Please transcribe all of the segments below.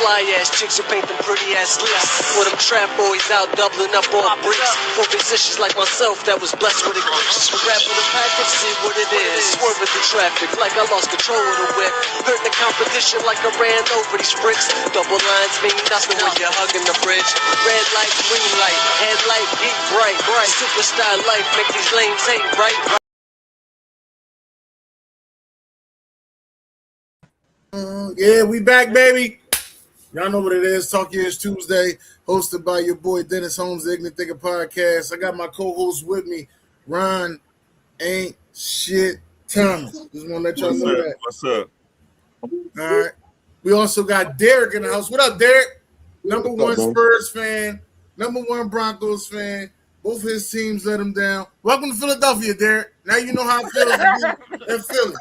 fly ass chicks who paint them pretty ass lips. For them trap boys out doubling up on bricks. For musicians like myself that was blessed with a gift. Rap for the package, see what it is. Swerving through traffic like I lost control of the whip. Hurt the competition like I ran over these bricks. Double lines mean nothing when you're hugging the bridge. Red light, green light, headlight, geek bright. Superstar life make these lames hate, right? Yeah, we back, baby. Y'all know what it is. Talk Years Tuesday, hosted by your boy Dennis Holmes, the Ignorant Thinker Podcast. I got my co-host with me, Ron Ain't Shit Thomas. Just want to let y'all know that. What's up? All right. We also got Derek in the house. What up, Derek? Number one Spurs fan, number one Broncos fan. Both his teams let him down. Welcome to Philadelphia, Derek. Now you know how it feels to be in Philly.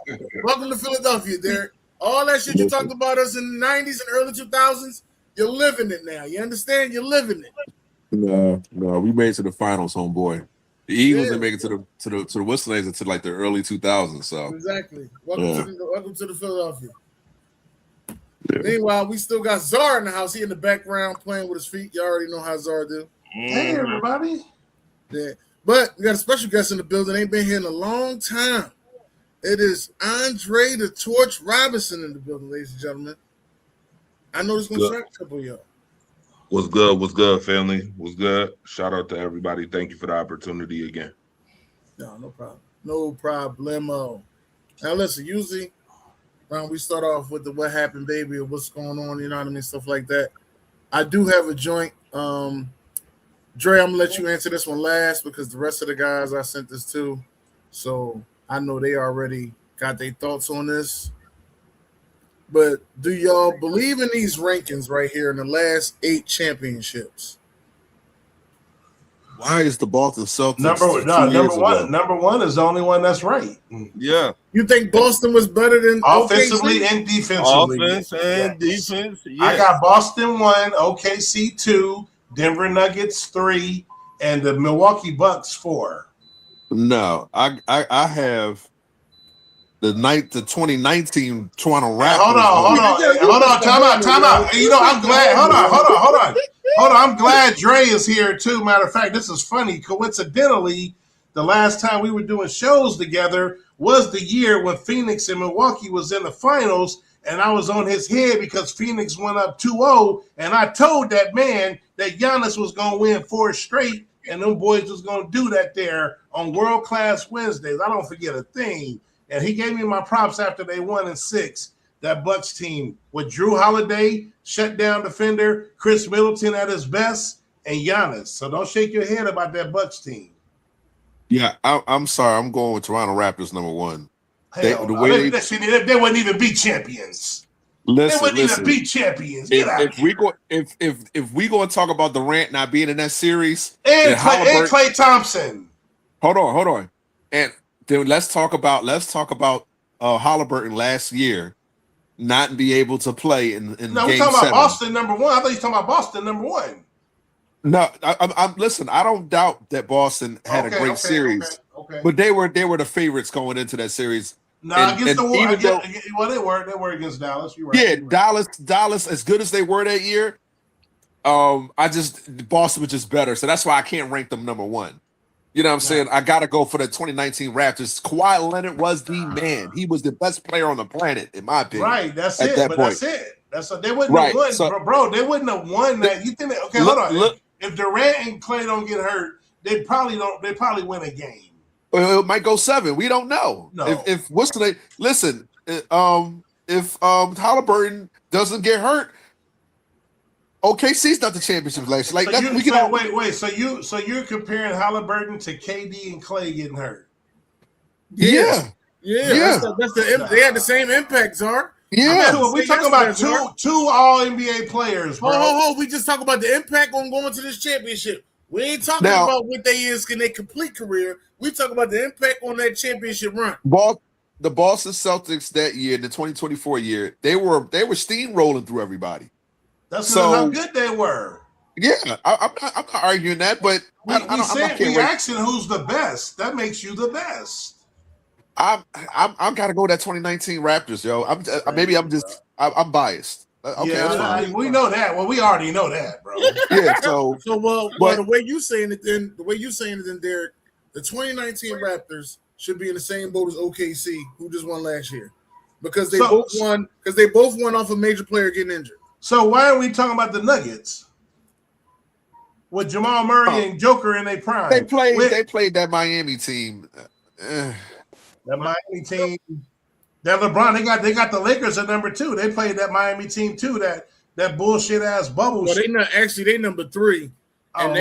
Welcome to Philadelphia, Derek. All that shit you talked about us in the 90s and early 2000s, you're living it now. You understand? You're living it. No, we made it to the finals, homeboy. The Eagles didn't make it to the Whistling until like the early 2000s. So exactly. Welcome to the Philadelphia. Yeah. Meanwhile, we still got Czar in the house. He in the background playing with his feet. You already know how Czar do. Hey, everybody. Yeah. But we got a special guest in the building. Ain't been here in a long time. It is Andre the Torch Robinson in the building, ladies and gentlemen. I know it's going to shock a couple of y'all. What's good? What's good, family? What's good? Shout out to everybody. Thank you for the opportunity again. No problem. No problemo. Now, listen, usually we start off with the what happened, baby, or what's going on, you know what I mean, stuff like that. I do have a joint. Dre, I'm going to let you answer this one last because the rest of the guys I sent this to, so I know they already got their thoughts on this. But do y'all believe in these rankings right here in the last 8 championships? Why is the Boston Celtics number one is the only one that's right. Yeah. You think Boston was better than offensively OKC? and defensively? Offense and defense. Yes. I got Boston 1, OKC 2, Denver Nuggets 3, and the Milwaukee Bucks 4. No, I have the 2019 Toronto Raptors. Hold on, time out. You know, I'm glad. Hold on. I'm glad Dre is here too. Matter of fact, this is funny. Coincidentally, the last time we were doing shows together was the year when Phoenix and Milwaukee was in the finals, and I was on his head because Phoenix went up 2-0, and I told that man that Giannis was going to win 4 straight, and them boys was going to do that there on World Class Wednesdays. I don't forget a thing. And he gave me my props after they won in 6. That Bucks team with Drew Holiday, shutdown defender, Chris Middleton at his best, and Giannis. So don't shake your head about that Bucks team. Yeah, I'm sorry. I'm going with Toronto Raptors number 1. They wouldn't even be champions. They wouldn't even be champions. If we go and talk about Durant not being in that series and Klay Thompson. Hold on. And then let's talk about Halliburton last year not be able to play in no, game 7. No, we're talking about Boston number 1. I thought you were talking about Boston number 1. No, listen, I don't doubt that Boston had a great series. Okay. But they were the favorites going into that series. No, against the War. They were against Dallas. You're right. Yeah, Dallas, as good as they were that year, Boston was just better. So that's why I can't rank them number 1. You know what I'm saying? I got to go for the 2019 Raptors. Kawhi Leonard was the man. He was the best player on the planet, in my opinion. Right, that's at it. That but point. that's it. They wouldn't have won, bro. They wouldn't have won that. You think that? Okay, hold on. If Durant and Klay don't get hurt, they probably win a game. Well, it might go 7. We don't know. No. If what's the listen? If Halliburton doesn't get hurt, OKC's not the championship last. Like so wait. So you're comparing Halliburton to KD and Klay getting hurt? Yeah. That's they had the same impact, Czar. Yeah, we talking about two All NBA players, bro. We just talk about the impact on going to this championship. We ain't talking about what they is in their complete career. We talk about the impact on that championship run. The Boston Celtics that year, the 2024 year, they were steamrolling through everybody. That's how good they were. Yeah, I'm not arguing that, but we asking who's the best. That makes you the best. I'm gotta go with that 2019 Raptors, yo. I'm biased. Okay, yeah, that's fine. we know that. Well, we already know that, bro. Yeah, so well, but- the way you saying it, then Derek, the 2019 Raptors should be in the same boat as OKC, who just won last year, because they both won off a major player getting injured. So why are we talking about the Nuggets with Jamal Murray and Joker in their prime? they played that Miami team. The Miami team. That LeBron, they got the Lakers at number 2. They played that Miami team too. That bullshit ass bubble. Well, they number 3, and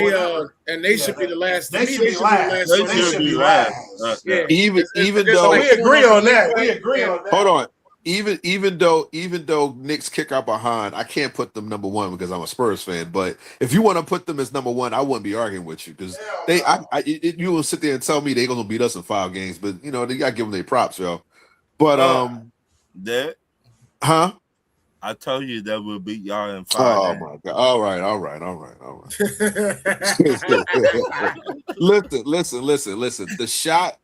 they should be the last. They should be last. They should be last. Yeah. Even though so we agree on that. We agree on that. Hold on. Even though Knicks kick out behind, I can't put them number 1 because I'm a Spurs fan. But if you want to put them as number 1, I wouldn't be arguing with you because you will sit there and tell me they're gonna beat us in 5 games. But you know they gotta give them their props, yo. But that I told you that we'll beat y'all in 5 Oh games. my god! All right. Listen. The shot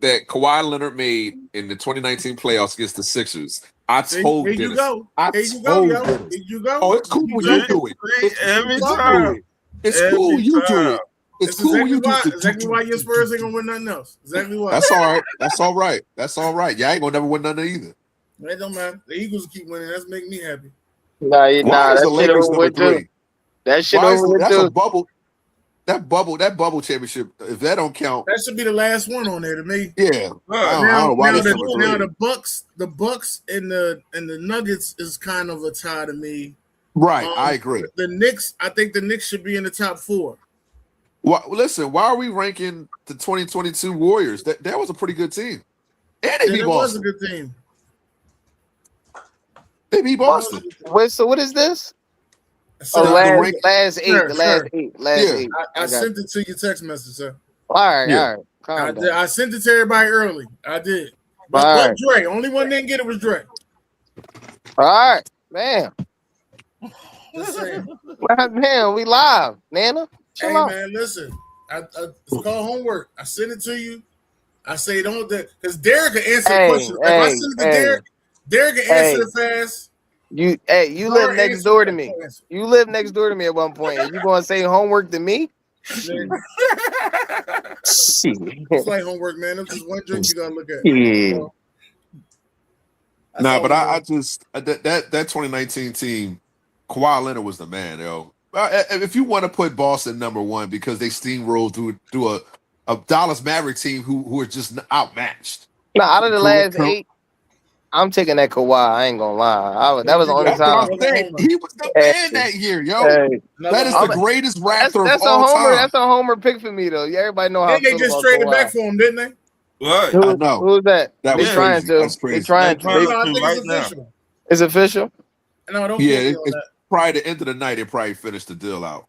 that Kawhi Leonard made in the 2019 playoffs against the Sixers, I told Here you Dennis. go. I Here you told go, yo. Dennis. Here you go. Oh, it's cool when you do it. Every time. It's cool you do it. It's cool exactly you do why, it. exactly why your Spurs ain't gonna win nothing else. Exactly why. That's all right. That's all right. Y'all ain't gonna never win nothing either. It don't matter. The Eagles keep winning. That's making me happy. Why is the Lakers number 3? That shit Why is over with that's too. a bubble. That bubble championship. If that don't count, That should be the last one on there to me. yeah. I don't know why that's number 3. Now the Bucks and the Nuggets is kind of a tie to me. Right, I agree. The Knicks, I think the Knicks should be in the top 4. Well, listen, why are we ranking the 2022 Warriors? That was a pretty good team. And they beat It was a Boston. good team. They beat Boston. Wait, so what is this? So Last 8. Sure, The last sure. 8. Last Yeah. 8. I sent it to your text message, sir. All right, Yeah. all right. Calm down. I sent it to everybody early. I did. But, All but Dre, only one didn't get it was Dre. All right, man. Just saying. Man, we live, Nana. Chill Hey out. man, listen. It's called homework. I sent it to you. I say don't because Derek can answer the question. If I send it to Derek can answer it fast. You Or live next answer door to it me. fast. You live next door to me at one point. And you gonna say homework to me? Man, Shit. it's like homework, man. It's just one drink you gotta look at. Yeah. That's Nah, all but we I do. just that 2019 team, Kawhi Leonard was the man, yo. If you want to put Boston number 1 because they steamrolled through a Dallas Maverick team who are just outmatched. Now, out of the last Correct. 8, I'm taking that Kawhi. I ain't gonna lie. That was the only That's what time. I'm saying. He was the man that year, yo. Hey, That is Another- the greatest that's Raptor a of all homer. time. That's a homer pick for me though. Yeah, everybody know how. Then they just traded back for him, didn't they? What? I know. Who's that? That They was trying crazy. to. That's crazy. They trying They're to. No, I think right it's now. official. It's official. No, don't Yeah, quote me on it's that. probably the end of the night. They probably finished the deal out.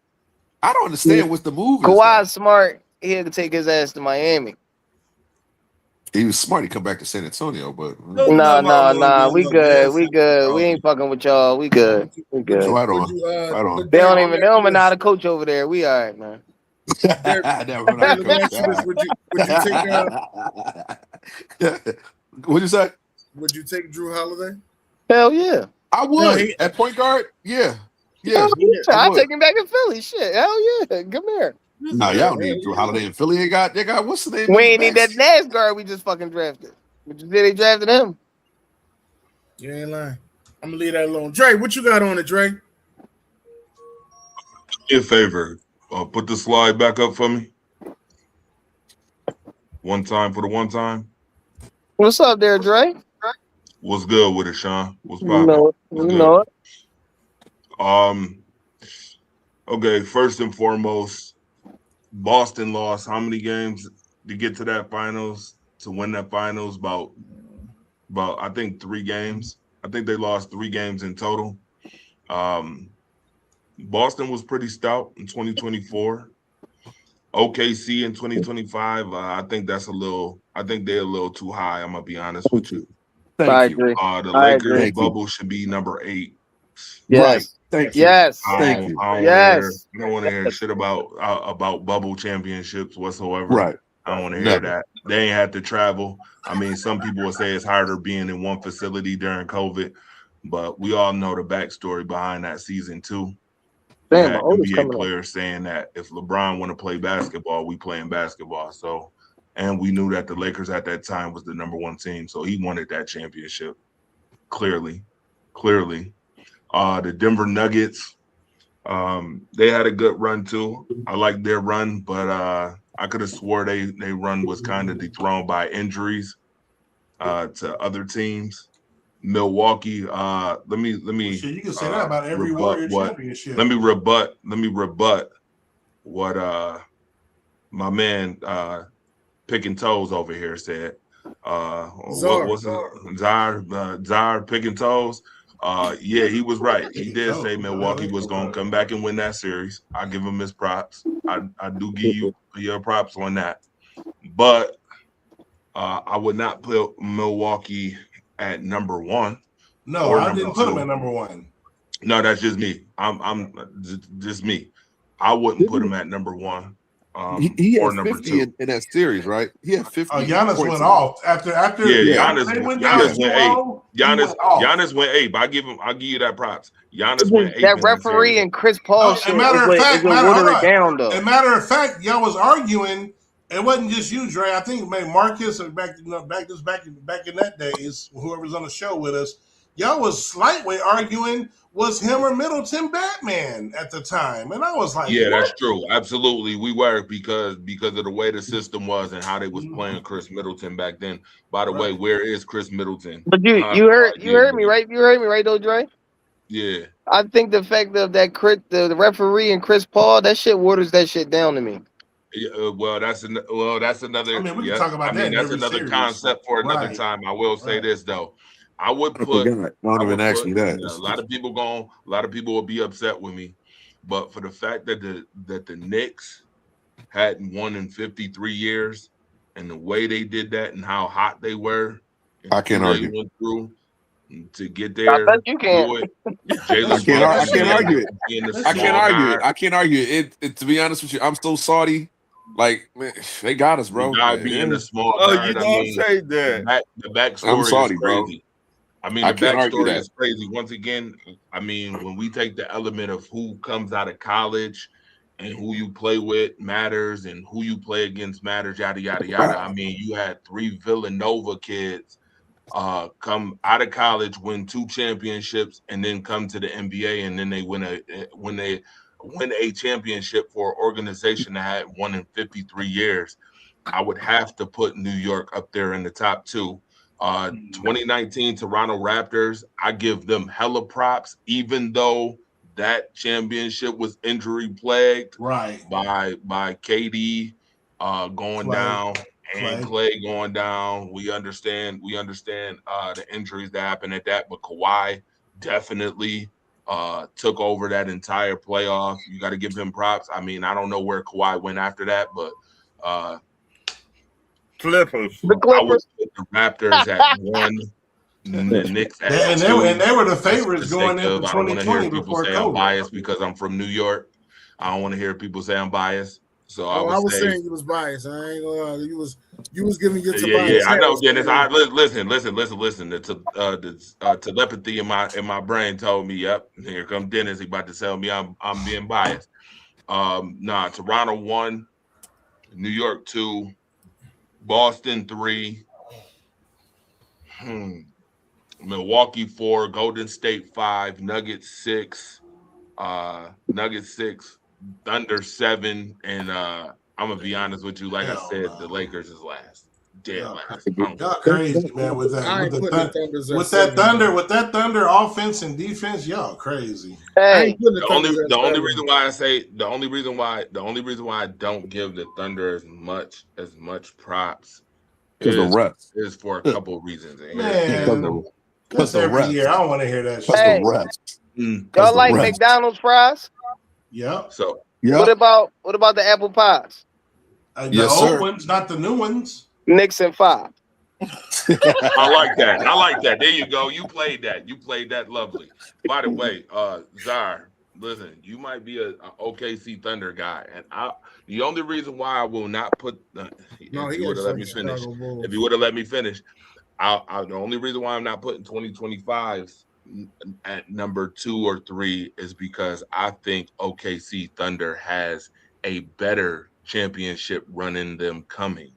I don't understand what's the move. Is, Kawhi's smart. He had to take his ass to Miami. He was smart. He come back to San Antonio, but Nah. We good. We good. We ain't fucking with y'all. We good. We good. right on. Would you, Right on. look They don't down even on know how that to coach over there. We all right, man. Never mind. Let me ask you this: What'd you say? would you take Drew Holiday? Hell yeah. I would No, he- at point guard. Yeah. Hell yeah. I I'll would. take him back in Philly. Shit. Hell yeah. Come here. No, y'all don't need Drew Holiday in Philly. They got what's the name? We ain't need that NASCAR we just fucking drafted. But you said they drafted him. You ain't lying. I'm gonna leave that alone. Dre, what you got on it, Dre? Do me a favor. Put the slide back up for me. One time for the one time. What's up there, Dre? What's good with it, Sean? What's You poppin'? know it. What's You know it. Okay, first and foremost, Boston lost how many games to get to that finals, to win that finals? About I think 3 games. I think they lost 3 games in total. Boston was pretty stout in 2024. OKC in 2025, I think they're a little too high. I'm gonna be honest with you. Thank you. agree. The I Lakers agree. bubble should be number 8. Yes. Thank you. Yes. Thank you. I don't want to hear shit about bubble championships whatsoever. Right. I don't want to hear Never. that. They ain't had to travel. I mean, some people will say it's harder being in one facility during COVID. but we all know the backstory behind that season too. Damn, my Had oldest NBA coming up. players saying that if LeBron want to play basketball, we playing basketball. So, and we knew that the Lakers at that time was the number one team, so he wanted that championship. Clearly. The Denver Nuggets, they had a good run too. I liked their run, but I could have swore they run was kind of dethroned by injuries to other teams. Milwaukee, let me Shit, you can say that about every rebut Warrior what championship. let me rebut what my man picking toes over here said. What's Czar picking toes? Yeah, he was right. He did say Milwaukee was gonna come back and win that series. I give him his props. I do give you your props on that. But I would not put Milwaukee at number one. No, I didn't put him at number one. No, that's just me. I'm just me. I wouldn't put him at number one. He or had number 50 two. in that series, right? He had 50. Giannis points went in off after Giannis went down went 2-0, eight. Giannis went eight. But I'll give you that props. Giannis went eight. That referee and Chris Paul shit is what watered it down though. As a matter of fact, y'all was arguing. It wasn't just you, Dre. I think maybe Marcus or back in that days, whoever's on the show with us, y'all was slightly arguing was him or Middleton Batman at the time, and I was like, yeah, what? that's true. Absolutely, we were because of the way the system was and how they was playing Chris Middleton back then. By the way, where is Chris Middleton? But you heard me right? You heard me right though, Dre? Yeah. I think the fact of that the referee and Chris Paul, that shit waters that shit down to me. Yeah, well, that's another. I mean, we can talk about that. That's another concept for another time. I will say this though, I would I put. forgot. Not even asking that. A lot of people will be upset with me, but for the fact that the Knicks hadn't won in 53 years, and the way they did that, and how hot they were, I can't argue. Went through to get there. I bet you can. I can't argue it. I can't argue it. To be honest with you, I'm so salty. Like, man, they got us, bro. Being a small you don't say that. The backstory I'm salty, is crazy. Bro. I mean, the backstory is crazy. Once again, I mean, when we take the element of who comes out of college and who you play with matters and who you play against matters, yada, yada, yada. I mean, you had 3 Villanova kids come out of college, win 2 championships, and then come to the NBA, and then they win a championship for an organization that had won in 53 years. I would have to put New York up there in the top 2. 2019 Toronto Raptors, I give them hella props, even though that championship was injury plagued, right? By KD going down and Clay going down. We understand the injuries that happened at that, but Kawhi definitely took over that entire playoff. You got to give him props. I mean, I don't know where Kawhi went after that, but Clippers. The Clippers. I would put the Raptors at 1. The Knicks at 2. And they were the favorites going into 2020 before COVID. I'm biased because I'm from New York. I don't want to hear people say I'm biased. So I was saying you was biased. I ain't gonna lie. You was giving your Tobias. Yeah, I know, Dennis. Listen. The telepathy in my brain told me, yep, here come Dennis. He about to tell me I'm being biased. Toronto 1, New York 2, Boston 3, Milwaukee 4, Golden State 5, Nuggets 6, Thunder 7, and I'm gonna be honest with you. Like I said, the Lakers is last. Last. Y'all crazy, man. With that Thunder offense and defense, y'all crazy. Hey, the only reason why I don't give the Thunder as much props is for a couple of reasons. Man, that's every year. I don't want to hear that shit. Hey, y'all like McDonald's fries? Yep. So what about the apple pies? The old ones, not the new ones. Nixon 5. I like that. There you go. You played that lovely. By the way, Czar, listen, you might be a OKC Thunder guy, and the only reason why I will not put if you would have let me finish, the only reason why I'm not putting 2025's at number 2 or 3 is because I think OKC Thunder has a better championship run in them coming.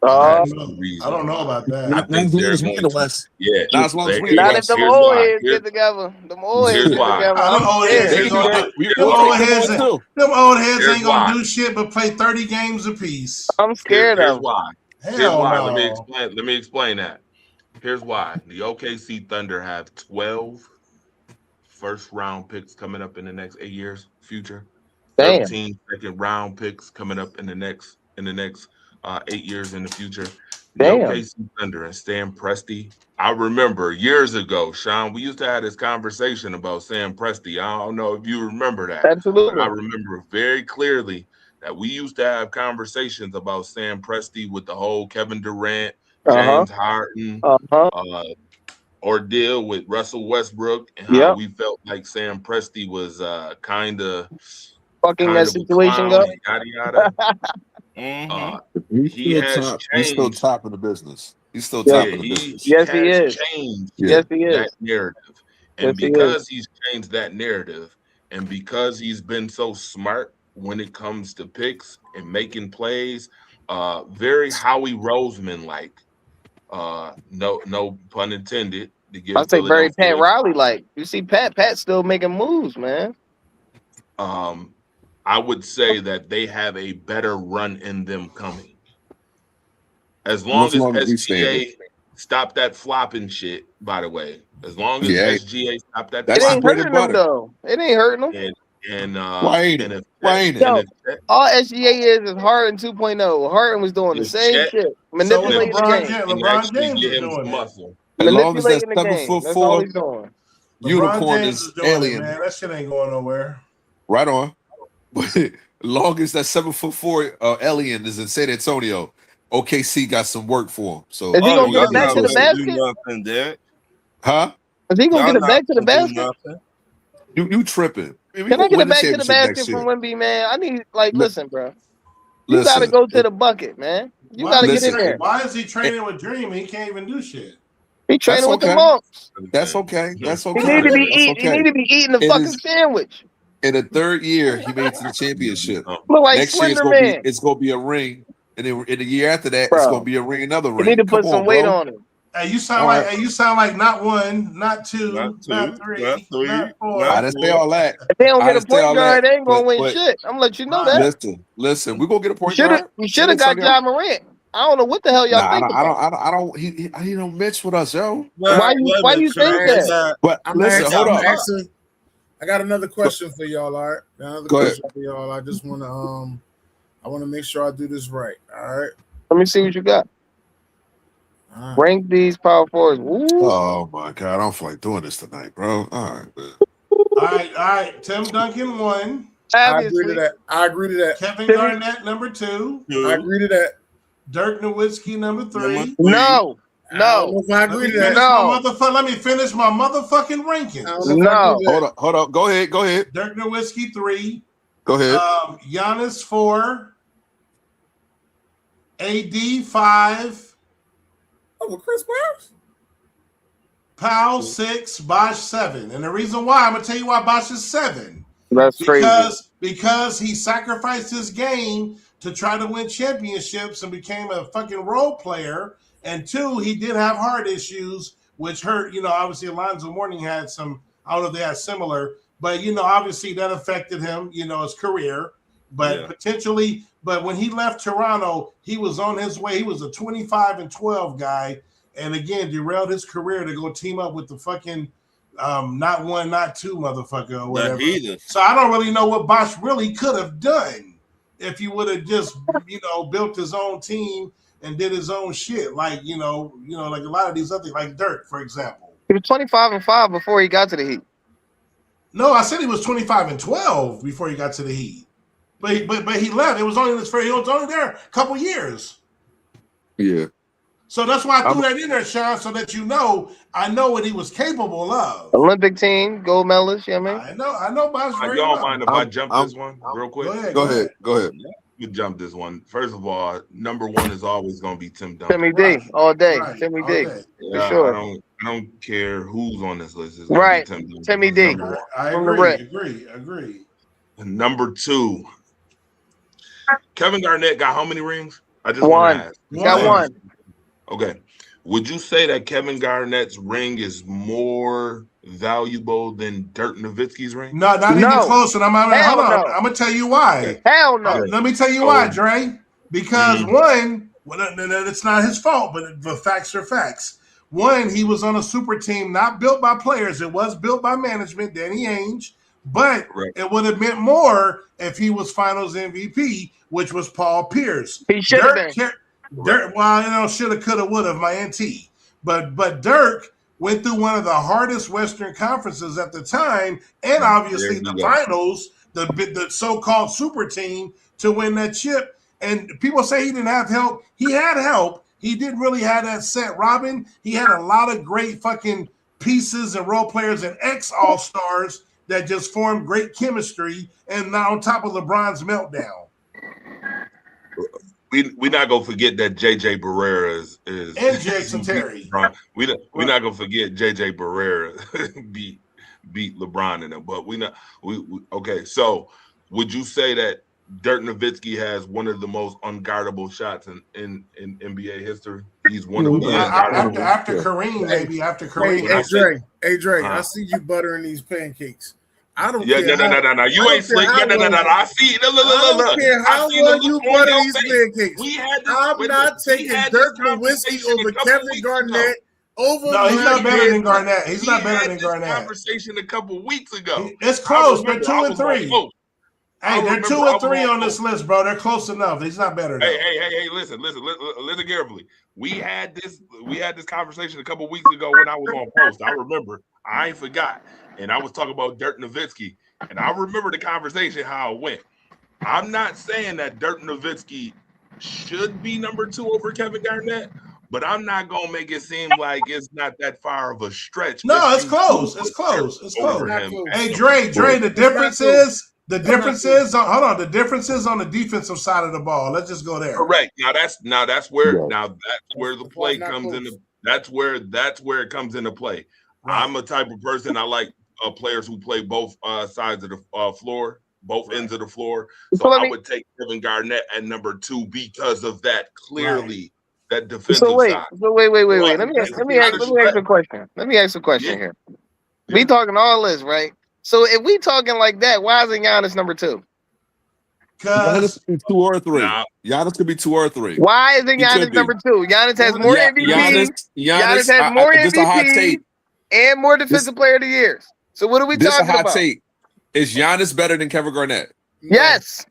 That's the reason. I don't know about that. I think they're going to. Yeah, Not as long as we Not West. if them Here's old why. heads get together. Them old heads Here's get why. together. Them old heads They ain't can do gonna it. We them will old take them heads on, ain't- too. them old heads Here's ain't gonna why. do shit but play 30 games apiece. I'm scared Here's of. why. Here's Hell why. no. Let me explain that. Here's why. The OKC Thunder have 12 first-round picks coming up in the next 8 years, future. Damn. 13 second-round picks coming up in the next 8 years in the future. The Damn. OKC Thunder and Sam Presti. I remember years ago, Sean, we used to have this conversation about Sam Presti. I don't know if you remember that. Absolutely. But I remember very clearly that we used to have conversations about Sam Presti with the whole Kevin Durant, James Harden ordeal with Russell Westbrook, and how we felt like Sam Presti was kind of fucking that situation up. Yada yada. He has changed. He's still top of the business. He's still Yeah. top of the business. Yes, he is. Changed Yes, he is. that narrative, and Yes, he because he's changed that narrative, and because he's been so smart when it comes to picks and making plays, very Howie Roseman like. No pun intended. To give I say very Philadelphia, Pat Riley like. You see Pat still making moves, man. I would say that they have a better run in them coming. As long as SGA stop that flopping shit, by the way. As long as SGA stop that, it ain't hurting them though. It ain't hurting them. Why ain't it? All SGA is Harden 2.0. Harden was doing the same shit, manipulating the game. LeBron James is doing doing muscle. As long as that Manipulating the game. That's all he's doing. unicorn James is doing alien. it, man. That shit ain't going nowhere. Right on. But as long as that 7'4" alien is in San Antonio, OKC got some work for him. So is he gonna get it back to the basket? Huh? Is he gonna get it back to the basket? You tripping? Can I get it back to the basket from Wemby, man? I need listen, bro. You gotta go to the bucket, man. You gotta get in there. Why is he training with Dream? He can't even do shit. He training with the monks. That's okay. That's okay. He need to be eating. He need to be eating the fucking sandwich. In the third year, he made it to the championship. Look like Next year, Slender it's gonna be a ring, and then in the year after that, Bro, it's gonna be a ring, another ring. You need to put some weight on him. Hey, you sound like not one, not two, not three, not four. I didn't say all that. If they don't get a point guard, they ain't gonna win shit. I'm gonna let you know that. Listen, we're gonna get a point guard. You should have got Ja Morant. I don't know what the hell y'all think about. I don't. He don't mix with us, yo. Why you think that? But listen, hold on. I got another question for y'all. All right, another question for y'all. I just want to I want to make sure I do this right. All right. Let me see what you got. Right. Rank these power forwards. Ooh. Oh my god, I don't feel like doing this tonight, bro. All right, man. All right. Tim Duncan 1. I agree to that. Kevin Garnett number 2. I agree to that. Dirk Nowitzki number 3. No. If I agree to that. Let me finish my motherfucking rankings. No. Hold up. Go ahead. Dirk Nowitzki 3. Go ahead. Giannis 4. AD 5. Oh, Chris Paul? Powell 6, Bosh 7. And the reason why, I'm going to tell you why Bosh is 7. That's crazy. Because he sacrificed his game to try to win championships and became a fucking role player. And 2, he did have heart issues, which hurt. Obviously Alonzo Mourning had some, I don't know if they had similar, but, obviously that affected him, his career. But potentially, but when he left Toronto, he was on his way. He was a 25-12 guy. And again, derailed his career to go team up with the fucking not one, not two motherfucker or whatever. So I don't really know what Bosh really could have done if he would have just, built his own team and did his own shit. Like, like a lot of these other, like Dirk, for example. He was 25-5 before he got to the Heat. No, I said he was 25-12 before he got to the Heat. But he left. It was only he was only there a couple years. Yeah. So that's why I threw that in there, Sean, so that I know what he was capable of. Olympic team, gold medalist, you know what I mean? I know Bosh very y'all well. mind if I jump this one real quick? Go ahead. jump this one. First of all, number one is always going to be Tim Duncan. Timmy D all day. Timmy D. Yeah, for sure. I don't care who's on this list. It's Right. Tim Duncan. Timmy D. I agree. And number two, Kevin Garnett got how many rings? I just want to ask. Got one. Okay. Would you say that Kevin Garnett's ring is more valuable than Dirk Nowitzki's ring? No, not even close. And I'm gonna tell you why. Hell no. Let me tell you why, Dre. Because one, it's not his fault, but the facts are facts. One, he was on a super team not built by players. It was built by management, Danny Ainge. But it would have meant more if he was Finals MVP, which was Paul Pierce. He should have been. Dirk, well, shoulda, coulda, woulda, my NT. But Dirk went through one of the hardest Western conferences at the time, and obviously the finals, the so-called super team to win that chip. And people say he didn't have help. He had help. He didn't really have that set. Robin, he had a lot of great fucking pieces and role players and ex-all-stars that just formed great chemistry, and now on top of LeBron's meltdown. We're not gonna forget that JJ Barrera is and Jason Terry. We're not gonna forget JJ Barrera beat LeBron in them, but okay. So would you say that Dirk Nowitzki has one of the most unguardable shots in NBA history? He's one of the after Kareem, maybe after Kareem. Hey Dre, I see you buttering these pancakes. I don't care. No. You ain't slick. No. I see. Look. I don't care how well you butter these pancakes. I'm not taking Dirk Nowitzki over Kevin Garnett. No, he's not better than Garnett. He's not better than Garnett. Conversation a couple weeks ago. It's close. They're 2 and 3. Hey, they're 2 and 3 on this list, bro. They're close enough. He's not better. Hey, listen carefully. We had this conversation a couple weeks ago when I was on post. I remember. I ain't forgot. And I was talking about Dirk Nowitzki, and I remember the conversation, how it went. I'm not saying that Dirk Nowitzki should be number 2 over Kevin Garnett, but I'm not going to make it seem like it's not that far of a stretch. No, it's close. It's close. Hey, Dre, the difference is the difference is on the defensive side of the ball. Let's just go there. Correct. Now that's where the play comes into. That's where it comes into play. Right. I'm a type of person, I like players who play both sides of the floor, both ends of the floor. So I would take Kevin Garnett at number 2 because of that. Clearly, that defensive side. So wait. Let me ask a question. Let me ask a question here. We talking all this, right? So if we talking like that, why isn't Giannis number 2? Giannis could be 2 or 3. Giannis could be 2 or 3. Why isn't Giannis number 2? Giannis has more MVPs. Giannis has more MVPs and more defensive player of the years. So what are we talking about? This is a hot take. Is Giannis better than Kevin Garnett? Yes.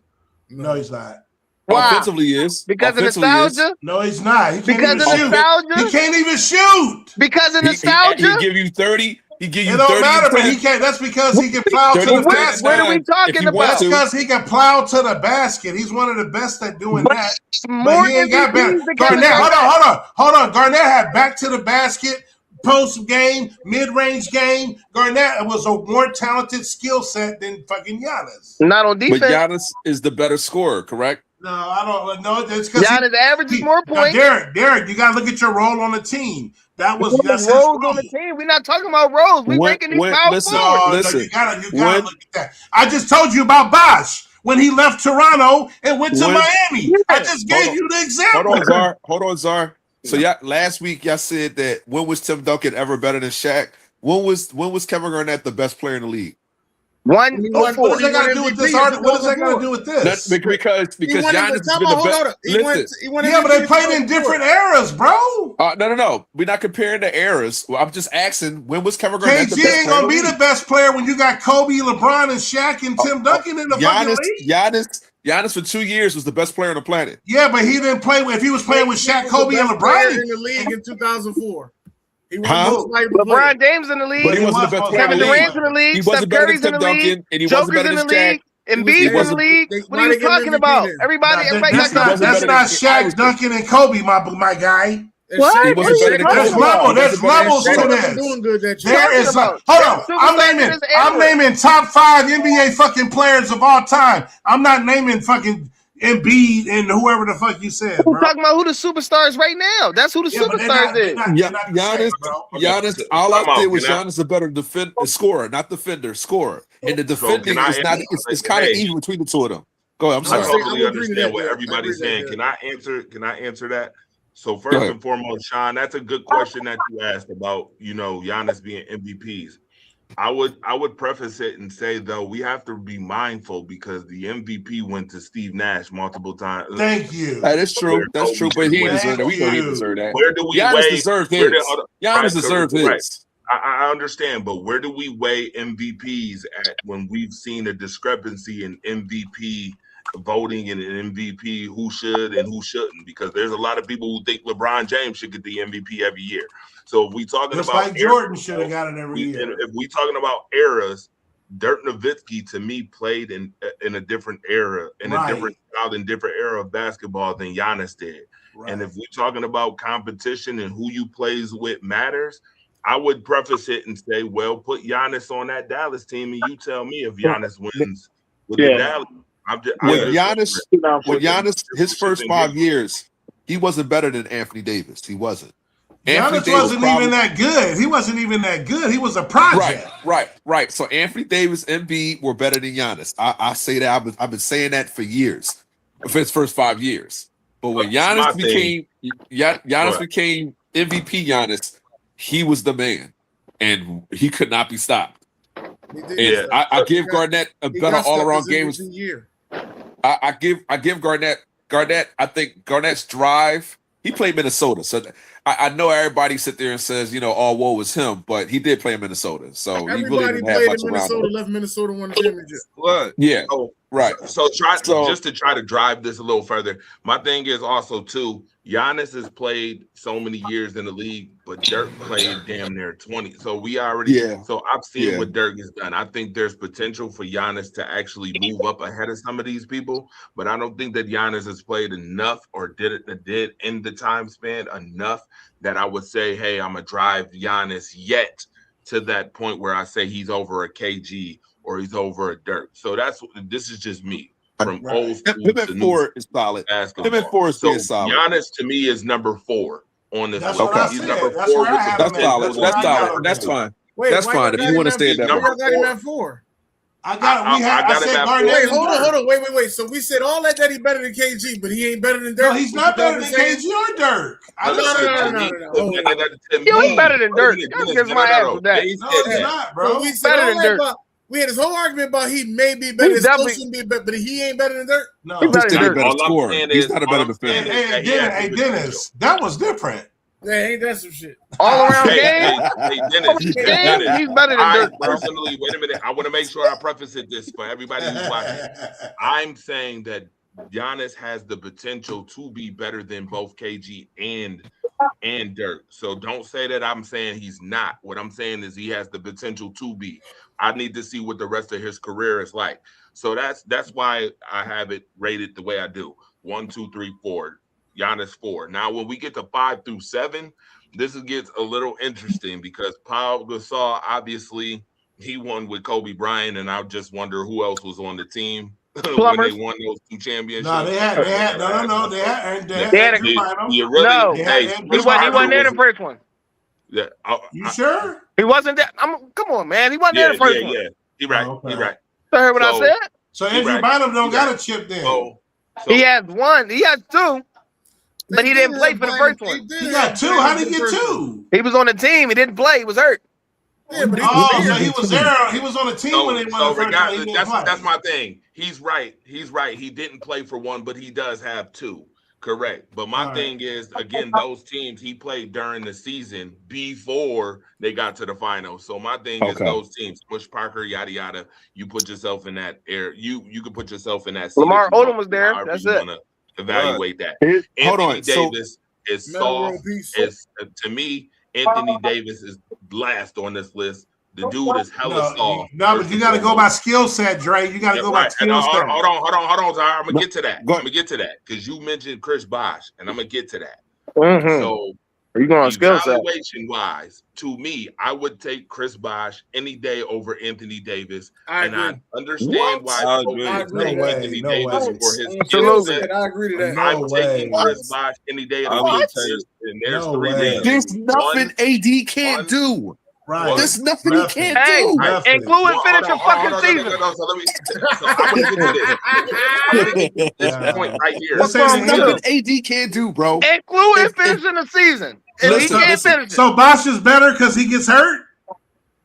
No, he's not. Why? Offensively, he is. Because of nostalgia? No, he's not. He can't because of nostalgia? He can't even shoot. Because of nostalgia? He give you 30. He give you 30. It don't matter, but he can't. That's because he can plow to the basket. What are we talking about? That's because he can plow to the basket. He's one of the best at doing that. But he ain't got better. Garnett, hold on. Garnett had back to the basket, post game, mid-range game. Garnett was a more talented skill set than fucking Giannis. Not on defense. But Giannis is the better scorer, correct? No, I don't know. It's because Giannis averages more points. Derek, you got to look at your role on the team. That's roles on the team. We're not talking about roles. We're making these power forward. Listen, you gotta look at that. I just told you about Bosh when he left Toronto and went to Miami. I just gave you the example. Hold on, Czar. So last week y'all said that when was Tim Duncan ever better than Shaq? When was Kevin Garnett the best player in the league? What does that got to do with this? What does that got to do with this? Because Giannis has been the best. But they played in different eras, bro. No. We're not comparing the eras. Well, I'm just asking, when was Kevin Garnett the best player? KG ain't gonna be the best player when you got Kobe, LeBron, and Shaq and Tim Duncan in the fucking league. Giannis for 2 years was the best player on the planet. Yeah, but he didn't play if he was playing with Shaq, Kobe, and LeBron in the league in 2004. LeBron James in the league. But he wasn't the best player Kevin Durant's in the league. He wasn't better than Tim Duncan, and he wasn't better than Shaq. Embiid's in the league. What are you talking about? Everybody that's not Shaq, Duncan, and Kobe, my guy. What? There's levels to this. There is. Hold on. I'm naming top 5 NBA fucking players of all time. I'm not naming fucking Embiid and whoever the fuck you said, bro. We're talking about who the superstars right now. That's who the superstars is. Giannis, all I did was Giannis a better scorer, not defender, scorer. And the defending is not. It's kind of even between the two of them. Go ahead. I'm sorry. I totally understand what everybody's saying. Can I answer that? So first and foremost, Sean, that's a good question that you asked about, Giannis being MVPs. I would preface it and say, though, we have to be mindful because the MVP went to Steve Nash multiple times. Thank you. That is true. That's true, but he deserved it. We know he deserved that. Where do we Giannis deserved his. Giannis deserved his. Right. I understand, but where do we weigh MVPs at when we've seen a discrepancy in MVP voting and an MVP who should and who shouldn't? Because there's a lot of people who think LeBron James should get the MVP every year. So if we talking just about like Jordan should have got it every year. If we talking about eras, Dirk Nowitzki to me played in a different era, in a different style and different era of basketball than Giannis did. Right. And if we're talking about competition and who you plays with matters, I would preface it and say, well, put Giannis on that Dallas team, and you tell me if Giannis wins with the Dallas. Giannis, his first 5 years, he wasn't better than Anthony Davis. He wasn't. Giannis wasn't even that good. He wasn't even that good. He was a project. Right. So Anthony Davis and Embiid were better than Giannis. I say that. I've been saying that for years, for his first 5 years. But when Giannis became MVP, Giannis, he was the man, and he could not be stopped. And I give Garnett a better all-around game. I give Garnett. I think Garnett's drive. He played Minnesota, so I know everybody sit there and says, all woe was him, but he did play in Minnesota, so everybody he really didn't have much around him. Left Minnesota won the championship. What? Yeah, right. So just to try to drive this a little further. My thing is also too, Giannis has played so many years in the league, but Dirk played damn near 20. So we already, so I've seen what Dirk has done. I think there's potential for Giannis to actually move up ahead of some of these people, but I don't think that Giannis has played enough or did in the time span enough that I would say, hey, I'm gonna drive Giannis yet to that point where I say he's over a KG or he's over a Dirk. So this is just me. From old school him at 4 is solid. Him at 4 is being solid. Giannis to me is number 4 on this list. He's number 4. That's solid. That's solid. That's fine. That's fine. If you want to stay at that number 4. At 4. I said Garnett. Wait, hold on. Wait. So we said all that he better than KG, but he ain't better than Dirk. No, he's not better than KG or Dirk. No. He's better than Dirk. Y'all give my ass with that. No, he's not, bro. We said better than Dirk. We had this whole argument about he may be better, but he ain't better than Dirk. No, he's better than Dirk. He's not a better defender. Hey, Dennis, that was different. Yeah, ain't that some shit? All around game. Hey, Dennis, he's better than Dirk. Personally, wait a minute. I want to make sure I preface this for everybody who's watching. I'm saying that Giannis has the potential to be better than both KG and Dirk. So don't say that I'm saying he's not. What I'm saying is he has the potential to be. I need to see what the rest of his career is like. So that's why I have it rated the way I do. 1, 2, 3, 4. Giannis 4. Now, when we get to 5 through 7, this gets a little interesting because Paul Gasol, obviously, he won with Kobe Bryant, and I just wonder who else was on the team when they won those 2 championships. No, they had He wasn't there the first one. Yeah, you sure? He wasn't there. Come on, man. He wasn't there the first one. Yeah, you're right. Okay. You're right. You heard what I said? So Andrew Bynum don't got a chip then. So he has 1. He has 2. But he didn't play for the first one. He got 2. How did he get 2? He was on the team. He didn't play. He was hurt. Yeah, but so he was there. He was on the team when they won the first one. That's my thing. He's right. He didn't play for 1, but he does have 2. Correct. But my thing is, again, those teams he played during the season before they got to the finals. So my thing is those teams, Bush Parker, yada yada. You put yourself in that air. You can put yourself in that. Lamar Odom was there. That's it. Evaluate that. Hold on. Davis is soft. To me, Anthony Davis is last on this list. The dude is hella soft. No, but you got to go by skill set, Dre. You got to go by skill set. Hold on, Tyler. I'm gonna get to that. I'm gonna get to that because you mentioned Chris Bosh, and I'm gonna get to that. Mm-hmm. So Are you going on skill set? Evaluation wise, to me, I would take Chris Bosh any day over Anthony Davis. I understand why people take Anthony Davis for his skill set. I agree to that. I'm taking Chris Bosh any day of the week. And there's three reasons. There's nothing AD can't do. Right. There's nothing he can't do. Include and finish your fucking season. I'm going to get this point right here. There's nothing AD can't do, bro. Include and finishing the season. If he can't finish it. So Bosh is better because he gets hurt?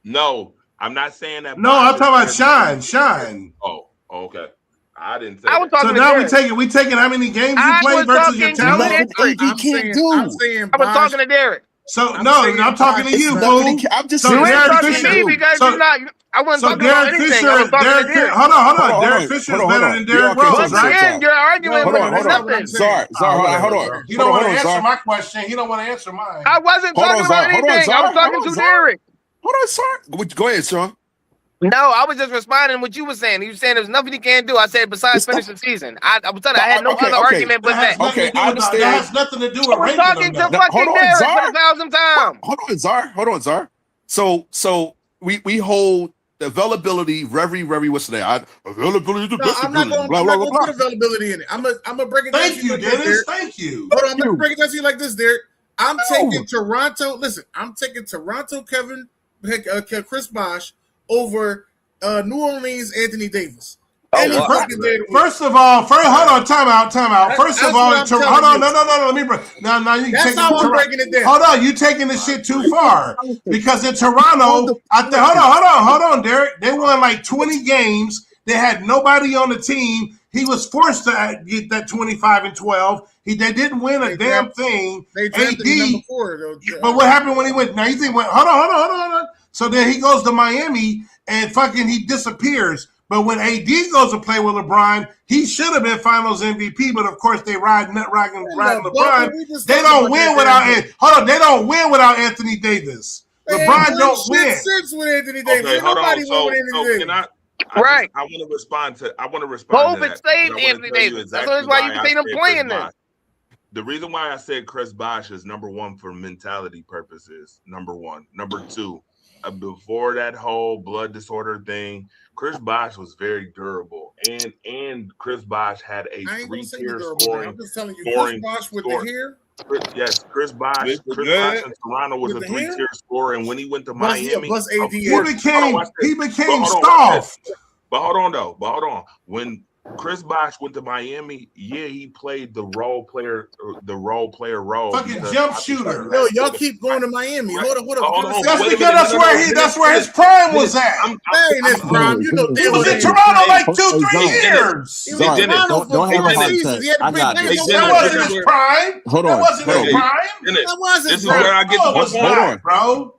No, I'm not saying that. No, I'm talking about Shine. Oh, okay. I didn't say. So now we taking how many games you played versus your talent? AD can't do. I was talking to Derek. So I'm talking to you, boo. I'm just saying. You ain't talking to me because you're not. I wasn't talking about anything. I was talking to Derek. Hold on. Derek Fisher is better than Derrick Rose, right? Again, you're arguing with nothing. Sorry, hold on. You don't want to answer my question. He don't want to answer mine. I wasn't talking about anything. I was talking to Derek. Hold on, sorry. Go ahead, Sean. No, I was just responding to what you were saying. You were saying there's nothing he can't do. I said besides finish the season. I was telling you, I had no other argument but that. Okay, I understand. That has nothing to do with ranking them. Talking to fucking Derek for 1,000 times. Hold on, Czar. So we hold the availability, what's the name? Availability is the best. I'm not going to put availability in it. I'm gonna break it down. Thank you, Dennis. Thank you. Hold on, I'm gonna break it down to you like this, Derek. I'm taking Toronto. Listen, I'm taking Toronto, Chris Bosh over New Orleans, Anthony Davis. First of all, hold on, time out. First of all, hold on, no. Let me break. Now you that's how I'm breaking it down. Hold on, you taking this shit too far because in Toronto, hold on, Derek. They won like 20 games. They had nobody on the team. He was forced to get that 25-12. They didn't win a damn thing. They drafted number 4, though. But what happened when he went? Now you think hold on. So then he goes to Miami and fucking he disappears. But when AD goes to play with LeBron, he should have been Finals MVP. But of course, they ride LeBron. They don't win without. Hold on, they don't win without Anthony Davis. LeBron don't win. With Anthony Davis. Okay, hold on. So can I right. I want to respond to. COVID saved Anthony Davis. That's why you see him playing there. The reason why I said Chris Bosh is number 1 for mentality purposes. Number 1. Number 2. Before that whole blood disorder thing, Chris Bosh was very durable, and Chris Bosh had a 3-tier scoring. I'm just telling you, Chris Bosh with the hair. Yes, Chris Bosh in Toronto was a 3-tier scorer, and when he went to Miami, he became soft. But hold on. When Chris Bosh went to Miami, he played the role player role. Fucking jump shooter. No, y'all keep going to Miami. Hold on. That's because that's where his prime was at. His prime. You know, he was in Toronto like 2-3 years. He was in Toronto for 4 seasons. That wasn't his prime. Hold on. That wasn't his prime. That wasn't. This is where I get to my point, bro.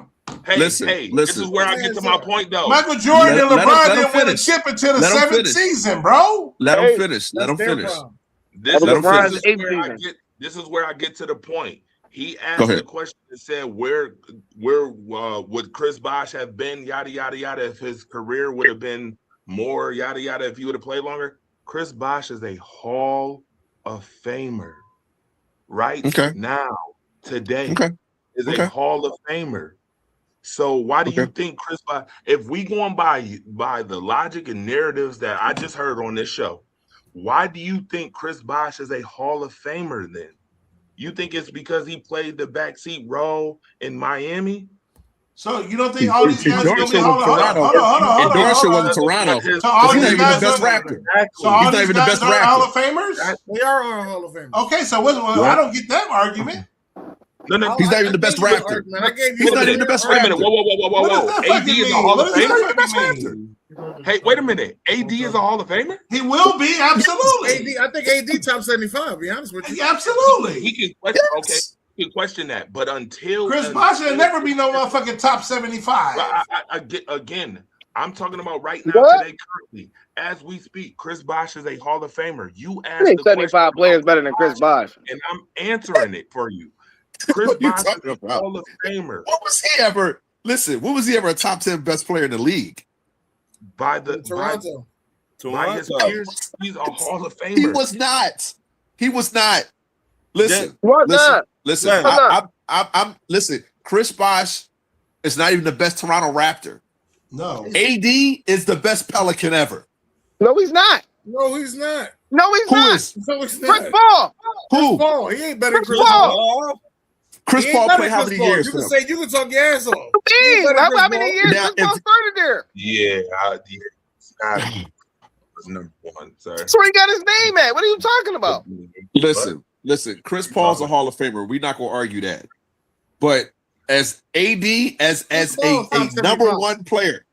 Listen. This is where I get to my point, though. Michael Jordan and LeBron didn't win a chip until the 7th season, bro. Let him finish. This is where I get to the point. He asked the question and said, "Where would Chris Bosh have been? Yada yada yada. If his career would have been more yada yada, if he would have played longer." Chris Bosh is a Hall of Famer, right? Now, today is a Hall of Famer. So why do you think Chris Bosh, if we going by the logic and narratives that I just heard on this show, why do you think Chris Bosh is a Hall of Famer then? You think it's because he played the backseat role in Miami? So you don't think all these guys are going to be Hold on. Endorsement wasn't Toronto. So all he's these not even guys the best rapper. So all these guys are Hall of Famers? They are Hall of Famers. Okay, so I don't get that argument. No, he's not even the best rapper. He's not even the best rapper. Whoa. AD is a Hall of Famer? Hey, wait a minute. AD is a Hall of Famer? He will be, absolutely. I think AD top 75, to be honest with you. Absolutely. He can question, he can question that, but until Chris Bosh will never be no motherfucking top 75. Again, I'm talking about right now, today, currently, as we speak. Chris Bosh is a Hall of Famer. You asked the 75 players better than Chris Bosh, and I'm answering it for you. Chris Bosh is a Hall of Famer. What was he ever? Listen, what was he ever a top 10 best player in the league? By Toronto. By his peers, he's a Hall of Famer. He was not. Listen. What not? Listen. Listen. Chris Bosh is not even the best Toronto Raptor. No. AD is the best Pelican ever. No, he's not. No, he's not. No, he's Who not. is? No, he's Chris not. Paul. Who? Chris Paul. He ain't better than Chris Chris Paul. Paul. Chris He ain't Paul better played than how Chris many Paul. years? You for can them? say you can talk your ass off. How many years Now, Chris Paul started there? Yeah, was number one, sir. That's where he got his name at. What are you talking about? Listen. Chris Paul's a Hall of Famer. We're not gonna argue that. But as AD, as a number one player,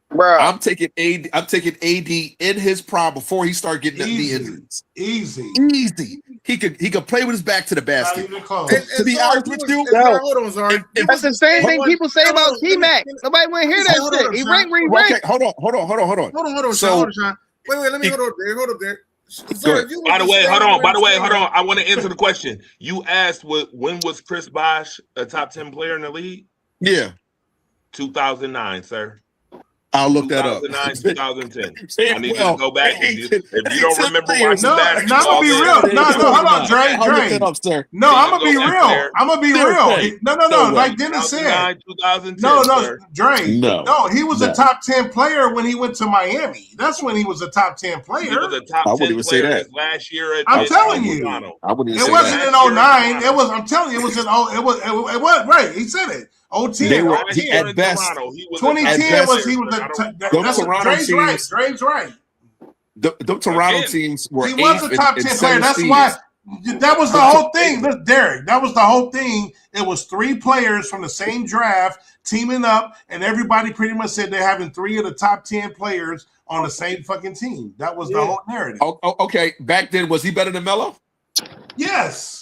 Bro. I'm taking AD in his prime before he started getting the injuries. Easy. He could play with his back to the basket. Not even close. To be honest with you, hold on, Zara. That's the same thing people say about T-Mac. Nobody want to hear that shit. He ranked where he ranked. Okay, hold on. Hold on, So- Sean. Wait, let me hold up there. Good. By the way, hold on. I want to answer the question. You asked when was Chris Bosh a top 10 player in the league? Yeah. 2009, sir. I'll look that up. 2009, 2010. I need you to go back. If you don't remember No, I'm gonna be real. No, hold on, Dre. I'll look that up, sir. No, I'm gonna be real. I'm gonna be real. No. Like Dennis said. 2010, No, Dre. No, he was a top 10 player when he went to Miami. That's when he was a top 10 player. He was a top 10 player last year. I'm telling you. I wouldn't even It say wasn't that. in 09. It was. I'm telling you, it was in. It was right. He said it. 010. They were Last year at in best. Toronto, he was 2010 was he was Those Toronto Dre's teams- right. Dre's right. The Toronto Again, teams were He was a top 10 player. seven That's seeds. why. That was the whole thing. Look, Derek, that was the whole thing. It was 3 players from the same draft teaming up, and everybody pretty much said they're having 3 of the top 10 players on the same fucking team. That was the whole narrative. Okay, back then, was he better than Melo? Yes.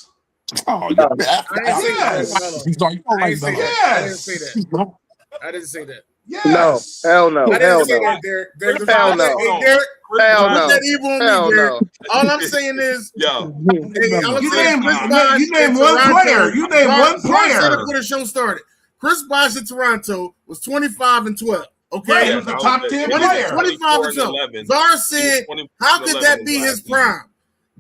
Oh, I didn't say Yes. He's like, I didn't say that. I didn't Yes. say that. I didn't say that. Yes. Hell no. I Hell didn't say no. that, Derek. Derek, Hell no. Hey, Derek, Hell put no. that evil on Hell me, Derek. no. All I'm saying is, Yo, hey, all I'm You saying name, is Chris Bosh you name in one Toronto- player. You name one Zara said player. it before the show started. Chris Bosh in Toronto was 25-12. Okay, Right, he was a top 10 player. 25-12. Zara said, how could that be his prime?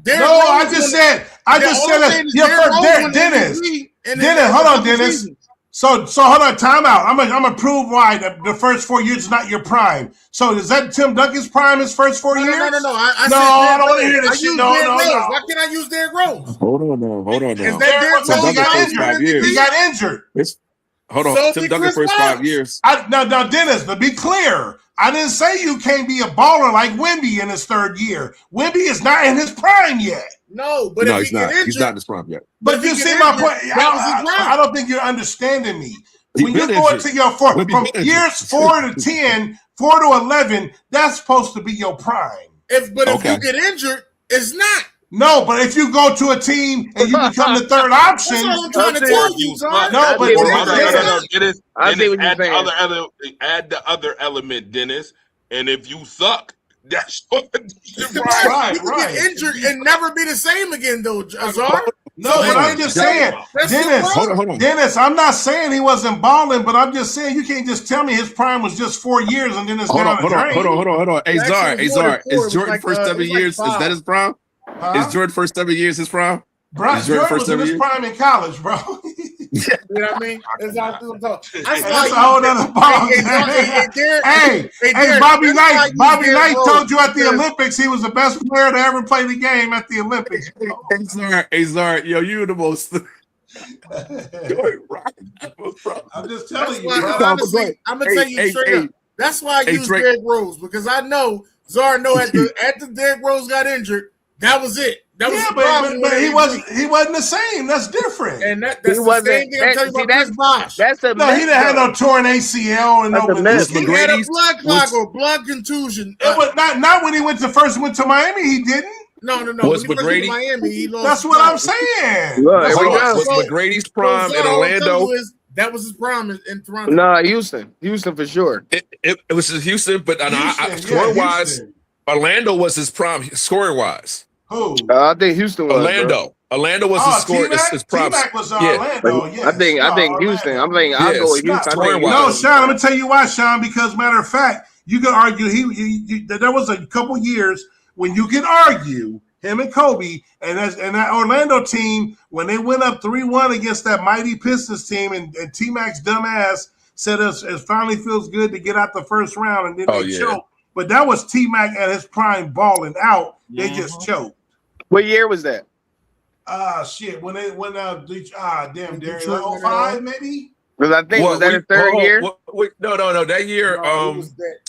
No, I just said that. Yeah, Dennis, hold on, Dennis. So hold on, time out. I'm gonna prove why the first 4 years is not your prime. So is that Tim Duncan's prime? His first 4 years? No. I don't want to hear this shit. No. Why can't I use Derrick Rose? Hold on now. Is that Derrick Tim Rose Duncan got first 5 years. He got injured. Hold on, So Tim did Duncan Chris first Bosh. 5 years. Now, Dennis, to be clear, I didn't say you can't be a baller like Wemby in his 3rd year. Wemby is not in his prime yet. No, but No, if he's he get not. injured, He's not in his prime yet. But if you he see get my injured, point. that was his prime. I don't think you're understanding me. He When you been go injured. into your When he from been years injured. 4 to 10, 4 to 11, that's supposed to be your prime. If Okay. you get injured, it's not. No, but if you go to a team and you become the 3rd option, That's all I'm trying to That's tell it. you, son. No, but Dennis, I see what you're add the saying. add the other element, Dennis. And if you suck, that's what you're Right. You can get injured and never be the same again, though, Azar. No, but I'm just saying, That's Dennis, your Hold on. Dennis, I'm not saying he wasn't balling, but I'm just saying you can't just tell me his prime was just 4 years and then it's Hold down on. the drain. Hey, It Zar, actually was more than 4. It is was Jordan like, first it 7 was like years? Is 5. that his prime? Huh? Is Jordan first 7 years his prime? Bro, Is Jordan Jordan first was in 7 his years? prime in college, bro. You know what I mean? That's all I'm talking. That's a whole other ball. Hey, Bobby Knight told you at the Olympics he was the best player to ever play the game at the Olympics. Hey, Zar, yo, you the most. I'm just telling you, Why, bro. honestly, I'm gonna tell you straight up. That's why I use Derrick Rose, because I know Zar know at the Derrick Rose got injured, that was it. That was the problem. But he wasn't the same. That's different. And that's the same thing I'm telling you about Chris Bosh. That's a No, he didn't have no torn ACL and no. He had a blood clot or blood contusion. It was not when he went to Miami. He didn't. No. Was when he McGrady? went to Miami, he lost. That's what I'm saying. Was McGrady's prime in Orlando? That was his prime in Toronto. No, Houston for sure. It was Houston, but scoring wise, Orlando was his prime scoring wise. Who? I think Houston was. Orlando was his score. His prime. T-Mac was Orlando. Yeah. I think Houston. I'm thinking I'll go with Houston. No, Sean. I'm gonna tell you why, Sean. Because matter of fact, you could argue there was a couple years when you could argue him and Kobe, and that Orlando team, when they went up 3-1 against that mighty Pistons team, and T-Mac's dumbass said it finally feels good to get out the first round, and then they choked. But that was T-Mac at his prime balling out. They just choked. What year was that? Shit. When they went out, damn, Derek, like 05 maybe? Because I think was that his third year? No. That year,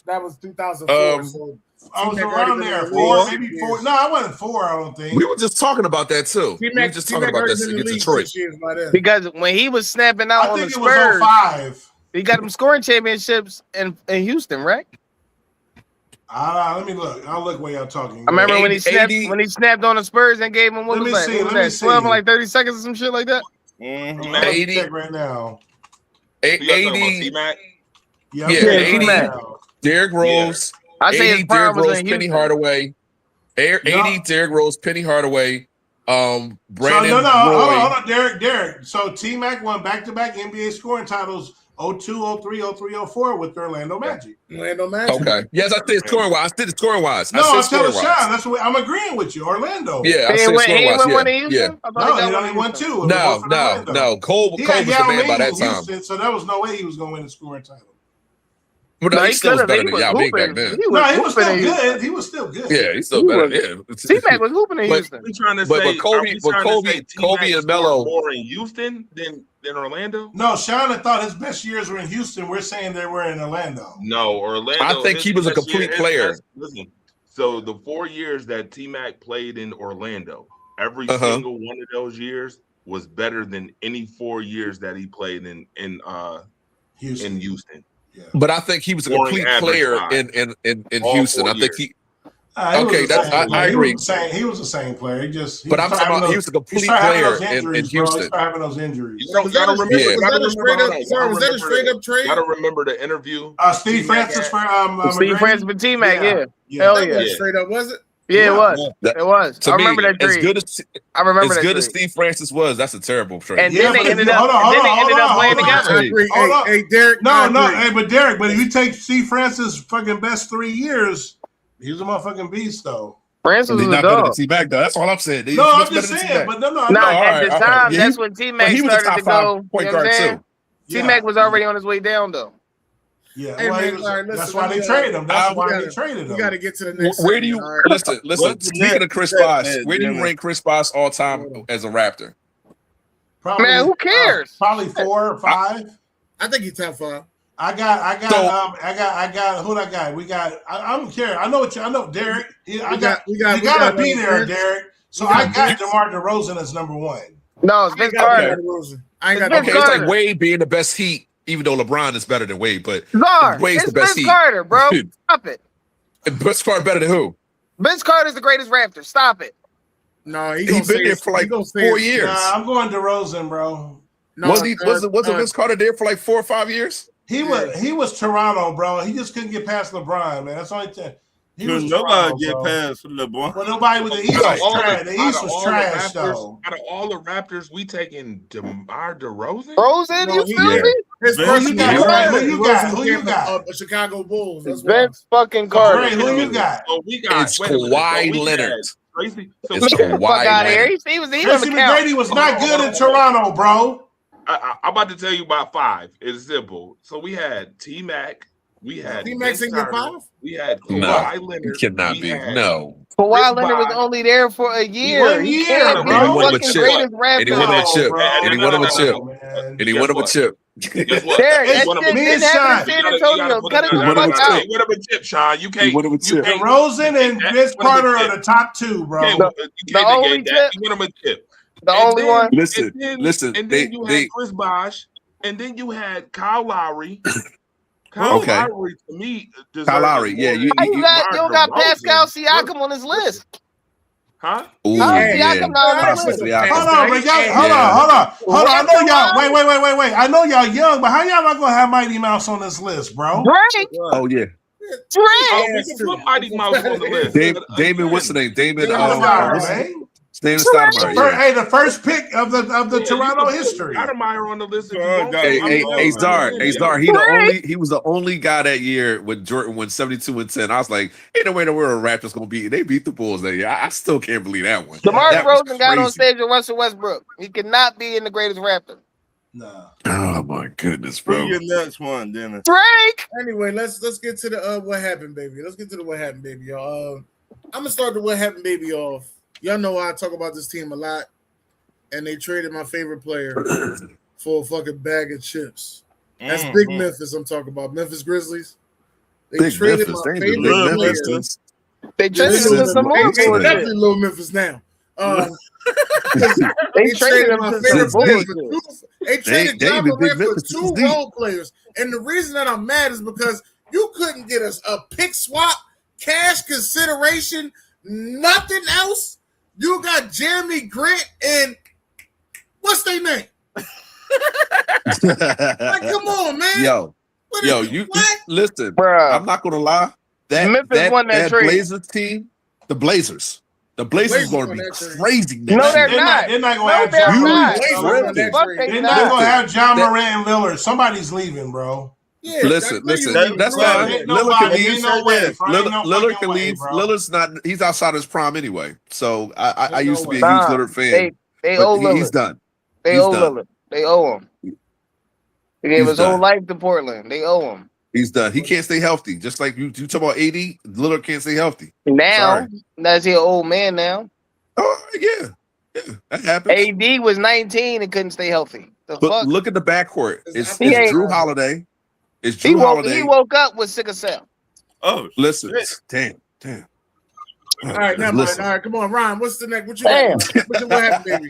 that was 2004. So I was around there. 4, maybe 4. No, I wasn't 4. I don't think. We were just talking about that too. We were just talking about that against Detroit. Because when he was snapping out on the Spurs, was 05. He got them scoring championships in Houston, right? Let me look. I'll look while y'all talking. I remember when he snapped on the Spurs and gave him 12 in like 30 seconds or some shit like that. 80 check right now. 80. Yeah, 80. Derrick Rose. I say his prime was in Penny Hardaway. 80. Derrick Rose, Penny Hardaway. Brandon. Hold on, Derek. So T-Mac won back-to-back NBA scoring titles 02, 03, 03, 04 with the Orlando Magic. Okay. Yes, I said scoring-wise. I did it scoring-wise. No, I'm telling Sean. That's what I'm agreeing with you. Orlando. Yeah, I said scoring-wise. Yeah. No, he only won 2. No. Cole was the man by that time. Houston, so there was no way he was going to win the scoring title. But no, he still was better than Yao Ming back then. He was still good. He was still good. Yeah, he's still better. T-Mac was hooping in Houston. But Kobe and Melo more in Houston than Orlando. No, Sean thought his best years were in Houston. We're saying they were in Orlando. No, Orlando. I think he was a complete player. Listen, so the 4 years that T-Mac played in Orlando, every single one of those years was better than any 4 years that he played in Houston. Yeah. But I think he was a complete player in Houston. I think he. I agree. He was the same player. He was a complete player in Houston. He's having those injuries. You gotta remember. Was that a straight up trade? Gotta remember the interview. Steve Francis for Steve Francis for T-Mac. Yeah. Hell yeah. Straight up, was it? Yeah, it was. It was. I remember that trade. As good as Steve Francis was, that's a terrible trade. And then they ended up playing together. Hey, Derek. But Derek, if you take Steve Francis' fucking best 3 years, he was a motherfucking beast, though. Francis was not better than T-Mac, though. That's all I'm saying. No, I'm just saying. But no. At the time, that's when T-Mac started to go. Point guard too. T-Mac was already on his way down, though. Yeah, that's why they traded him. That's why they traded him. You got to get to the next. Where do you listen? Speaking of Chris Bosh, where do you rank Chris Bosh all time as a Raptor? Probably, man, who cares? Probably 4 or 5. I think he's top 5. I got who I got? We got. I'm curious. I know Derek. You gotta be there, Derek. So I got DeMar DeRozan as number 1. No, it's Vince Carter. I ain't got. Okay, it's like Wade being the best Heat. Even though LeBron is better than Wade, but Wade's the best Vince Carter, bro. Stop it. Vince Carter better than who? Vince Carter's the greatest Raptor. Stop it. No, he's been there for like 4 years. Nah, I'm going DeRozan, bro. No, wasn't Vince Carter there for like 4 or 5 years? He was Toronto, bro. He just couldn't get past LeBron, man. That's the only thing. Nobody get past LeBron. Well, nobody with the East was trash. The East was trash, though. Out of all the Raptors, we taking DeMar DeRozan? You feel me? Who you got? The Chicago Bulls. Vince fucking Carter. Who you got? It's Kawhi Leonard. It's Kawhi Leonard. Tracy McGrady was not good in Toronto, bro. I'm about to tell you about 5. It's simple. So we had T-Mac. We had T-Mac's in your 5? We had Kawhi Leonard. It cannot be. No. Kawhi Leonard was only there for a year. 1 year, bro. And he won him a chip. And he won him a chip. And he won him a chip. Guess what? Derek, that shit didn't happen in San Antonio. Cut it the fuck out. He won him a chip, Sean. You can't. DeRozan and Vince Carter are the top 2, bro. The only chip. He won him a chip. The only one. Listen. And then you had Chris Bosh, and then you had Kyle Lowry. Lowry, to me, Kyle Lowry, yeah. You don't got Pascal Siakam on his list. Huh? Siakam not on his list. Hold on. I know y'all. Wait. I know y'all young, but how y'all not gonna have Mighty Mouse on this list, bro? Drake. Oh yeah. We can put Mighty Mouse on the list. Damon, what's the name? Damon. Steven Stoudemire. Hey, the first pick of the Toronto history. Stoudemire on the list. Hey, Czar. He was the only guy that year when Jordan went 72-10. I was like, ain't no way in the world the Raptors gonna beat. They beat the Bulls that year. I still can't believe that one. DeMar DeRozan got on stage with Russell Westbrook. He cannot be in the greatest Raptor. No. Oh my goodness, bro. Bring your next one, Dennis. Drake. Anyway, let's get to the what happened, baby. Let's get to the what happened, baby, y'all. I'm gonna start the what happened, baby off. Y'all know I talk about this team a lot, and they traded my favorite player for a fucking bag of chips. That's Big Memphis. I'm talking about Memphis Grizzlies. They traded my favorite player. They traded him to some more. Definitely Little Memphis now. They traded my favorite player for two. They traded Ja Morant for 2 role players, and the reason that I'm mad is because you couldn't get us a pick swap, cash consideration, nothing else. You got Jeremy Grant and what's their name? Like, come on, man. Yo, you listen, bruh. I'm not gonna lie. Memphis won that trade. Blazers team, the Blazers going to be crazy. No, they're not. They're not going to have Ja Morant. They're not going to have Ja Morant and Lillard. Somebody's leaving, bro. Yeah, listen. That's fine. Lillard can leave. Lillard can leave. Lillard's not. He's outside his prime anyway. So I used to be a huge Lillard fan. They owe Lillard. He's done. They owe Lillard. They owe him. He gave his whole life to Portland. They owe him. He's done. He can't stay healthy. Just like you talk about AD, Lillard can't stay healthy. Now, that's he an old man now. Oh, yeah. That happens. AD was 19 and couldn't stay healthy. Look at the backcourt. It's Drew Holiday. He woke up with sickle cell. Oh, listen. Damn. All right, never mind. All right, come on, Ryan. What's the next? What happened, baby?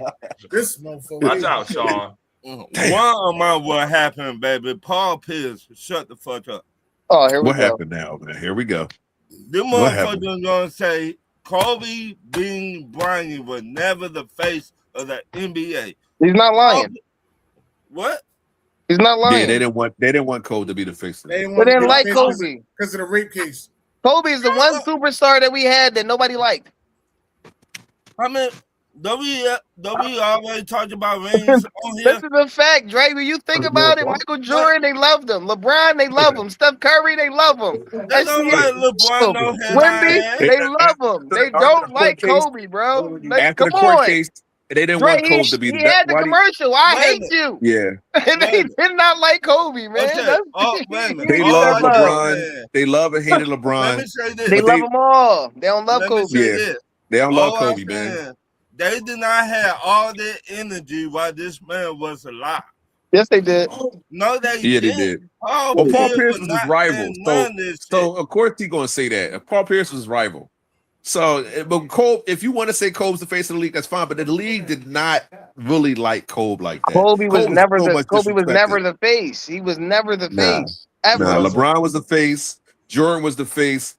This motherfucker. Watch out, Sean. One of my what happened, baby. Paul Pierce, shut the fuck up. Oh, here we go. What happened now, man? Here we go. Them motherfuckers gonna say Kobe Bean Bryant was never the face of the NBA. He's not lying. What? He's not lying. Yeah, they didn't want Kobe to be the face. They didn't like Kobe because of the rape case. Kobe is the one superstar that we had that nobody liked. I mean, don't we always talk about rings on here? This is a fact, Dre. When you think about it, Michael Jordan, they loved him. LeBron, they love him. Steph Curry, they love him. They don't like LeBron, no Wemby, they love him. They don't like Kobe, bro. After the court case, they didn't want Kobe to be the. He had the commercial. I hate you. Yeah. And they did not like Kobe, man. Okay. They love LeBron. They love and hated LeBron. They love them all. They don't love Kobe. Yeah. They don't love Kobe, man. They did not have all that energy while this man was alive. Yes, they did. No, they did. They did. Paul Pierce was his rival. So of course he's going to say that. Paul Pierce was his rival. So, but Kobe, if you want to say Kobe's the face of the league, that's fine. But the league did not really like Kobe like that. Kobe was never the face. He was never the face. Ever. LeBron was the face. Jordan was the face.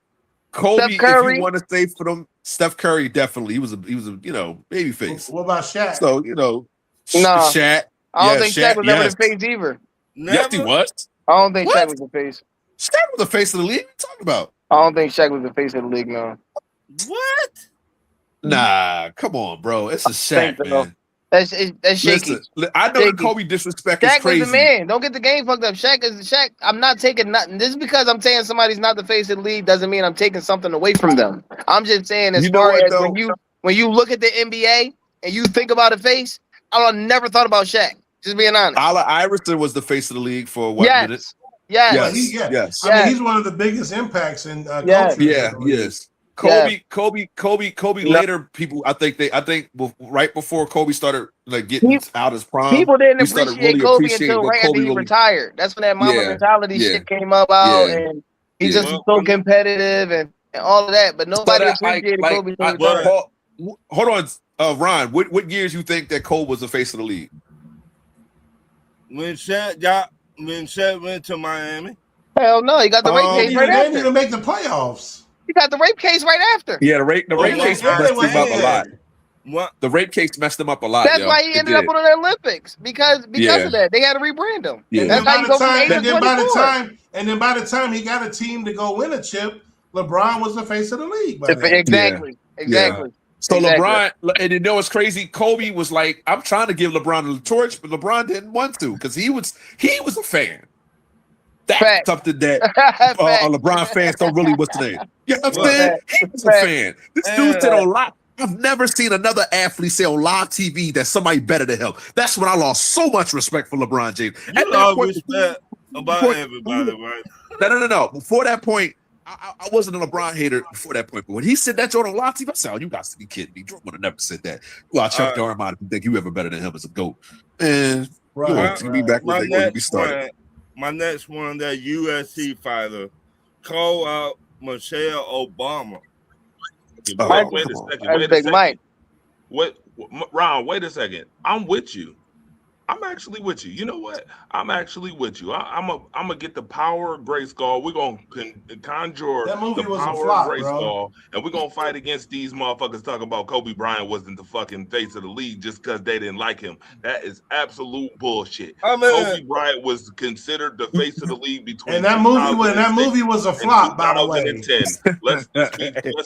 Kobe, if you want to say for them, Steph Curry definitely. He was a baby face. What about Shaq? So Shaq. I don't think Shaq was ever the face either. Yes, he was. I don't think Shaq was the face. Shaq was the face of the league. What are you talking about? I don't think Shaq was the face of the league, no. What? Nah, come on, bro. It's a Shaq, man. That's shaky. Listen, I know that Kobe disrespect is crazy. Shaq was the man. Don't get the game fucked up. Shaq is Shaq. I'm not taking nothing. Just because I'm saying somebody's not the face of the league doesn't mean I'm taking something away from them. I'm just saying as far as when you look at the NBA and you think about a face, I never thought about Shaq. Just being honest. Allen Iverson was the face of the league for what minute? Yes. I mean, he's one of the biggest impacts in culture. Yes. Kobe. Later, people. I think right before Kobe started getting out his prime, people didn't appreciate Kobe until right after he retired. That's when that mama mentality shit came out, and he just was so competitive and all of that. But nobody appreciated Kobe. Hold on, Ron. What years you think that Kobe was the face of the league? When Shaq went to Miami. Hell no, he got the rape case right after. They didn't even make the playoffs. He got the rape case right after. Yeah, the rape case messed him up a lot. What? The rape case messed him up a lot. That's why he ended up on the Olympics because of that. They had to rebrand him. Yeah. That's how you go from 8 to 24. And then by the time he got a team to go win a chip, LeBron was the face of the league. Exactly. So Exactly. LeBron, and you know what's crazy? Kobe was like, I'm trying to give LeBron the torch, but LeBron didn't want to because he was a fan. That's Fact. something that Fact. LeBron fans don't really what's the name. You know what I'm Right. saying? He was a Fact. fan. This dude said on live. I've never seen another athlete say on live TV that somebody better than him. That's when I lost so much respect for LeBron James. You At that love point, respect about everybody, right? No. Before that point, I wasn't a LeBron hater before that point. But when he said that Jordan on live TV, I said, "Oh, you got to be kidding me." Jordan would have never said that. Well, Chuck Norris might think you ever better than him as a GOAT. And you on TV back when we started. My next one, that USC fighter, call out Michelle Obama. Wait a second. That's Big Mike. Ron, wait a second. I'm with you. I'm actually with you. You know what? I'm actually with you. I'm gonna get the power of Grayskull. We're gonna conjure That movie the was a power flop, of bro. Grayskull, and we're gonna fight against these motherfuckers talking about Kobe Bryant wasn't the fucking face of the league just because they didn't like him. That is absolute bullshit. Kobe Bryant was considered the face of the league between. And that movie was a flop, by the way. 2010. Let's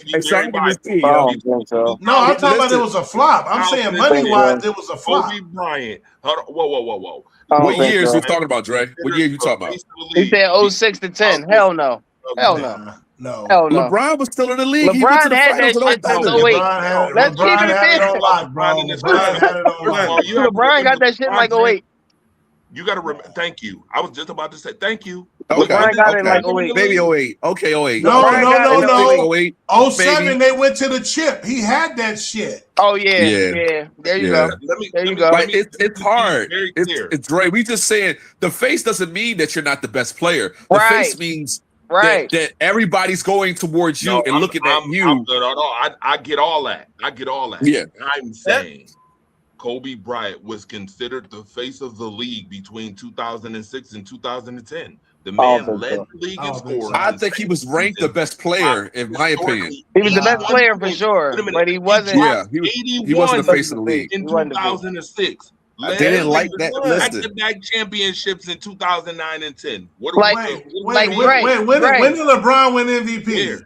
be very mindful. No, I'm talking about it was a flop. I'm saying money-wise, it was a flop. Kobe Bryant. Hold on. Whoa. What years we talking about, Dre? What year you talking about? He said 06 to 10. Hell no. Hell no. No. Hell no. LeBron was still in the league. LeBron had that shit since 08. Let's keep it LeBron LeBron got that shit in like 08. You got to remember. Thank you. I was just about to say thank you. Okay. LeBron got it in like 08. Maybe 08. Okay, 08. No. 08, 07, maybe. they went to the chip. He had that shit. Oh, yeah. There you go. There you go. Like, it's hard. It's Dre. We just saying the face doesn't mean that you're not the best player. The face means that everybody's going towards you and looking at you. I get all that. Yeah. I'm saying Kobe Bryant was considered the face of the league between 2006 and 2010. The man led the league in scoring. I think he was ranked the best player, in my opinion. He was the best player for sure, but he wasn't. Yeah, he wasn't the face of the league in 2006. They didn't like that listed. Back-to-back championships in 2009 and 10. When did LeBron win MVP?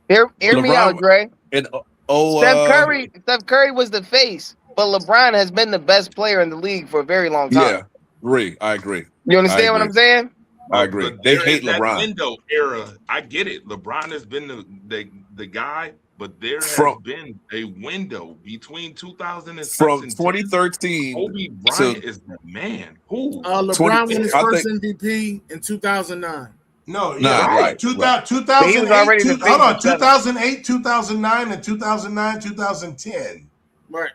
Hear me out, Dre. And Steph Curry was the face, but LeBron has been the best player in the league for a very long time. Yeah, I agree. You understand what I'm saying? I agree. They hate LeBron. Window era, I get it. LeBron has been the guy, but there has been a window between 2006 from and 2013. Kobe Bryant is the man. Who? LeBron won his first MVP in 2009. No, right. 2008, he was already the hold on, 2008, 2009, and 2009, 2010. Right.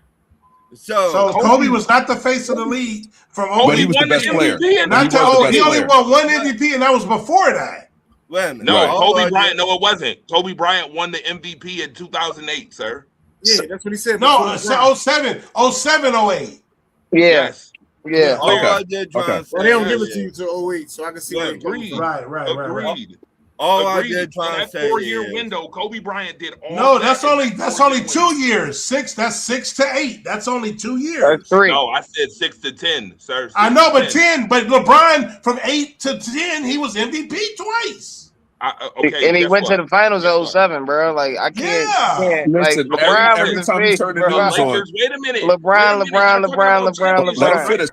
So Kobe was not the face of the league from 08. But he was the best player. He only won one MVP, and that was before that. No, Kobe Bryant. No, it wasn't. Kobe Bryant won the MVP in 2008, sir. Yeah, that's what he said. No, 07, 08. Yes. Yeah. I did try to say, they don't give it to you till 08, so I can see that. Agreed. Right. All I did try to say 4-year window, Kobe Bryant did all. No, that's only 2 years. That's 6 to 8. That's only 2 years. That's 3. No, I said 6 to 10, sir. I know, but 10. But LeBron from 8 to 10, he was MVP twice. And he went to the finals at 07, bro. Like I can't. Listen, like LeBron every was time the you face, turn the bro. news on. Wait a minute. LeBron.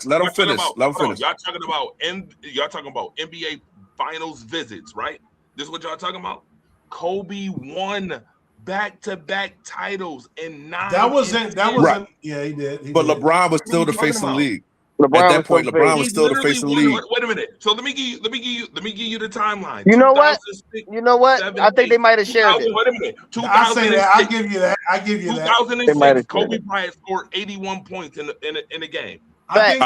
Let him finish. Y'all talking about NBA finals visits, right? This is what y'all talking about? Kobe won back-to-back titles in 9. That wasn't. Yeah, he did. But LeBron was still the face of the league. At LeBron that point, LeBron was still the face of the league. Wait a minute. So let me give you the timeline. You know what? I think they might have shared it. Wait a minute. I'll say that. I'll give you that. 2006, Kobe Bryant scored 81 points in a game. I think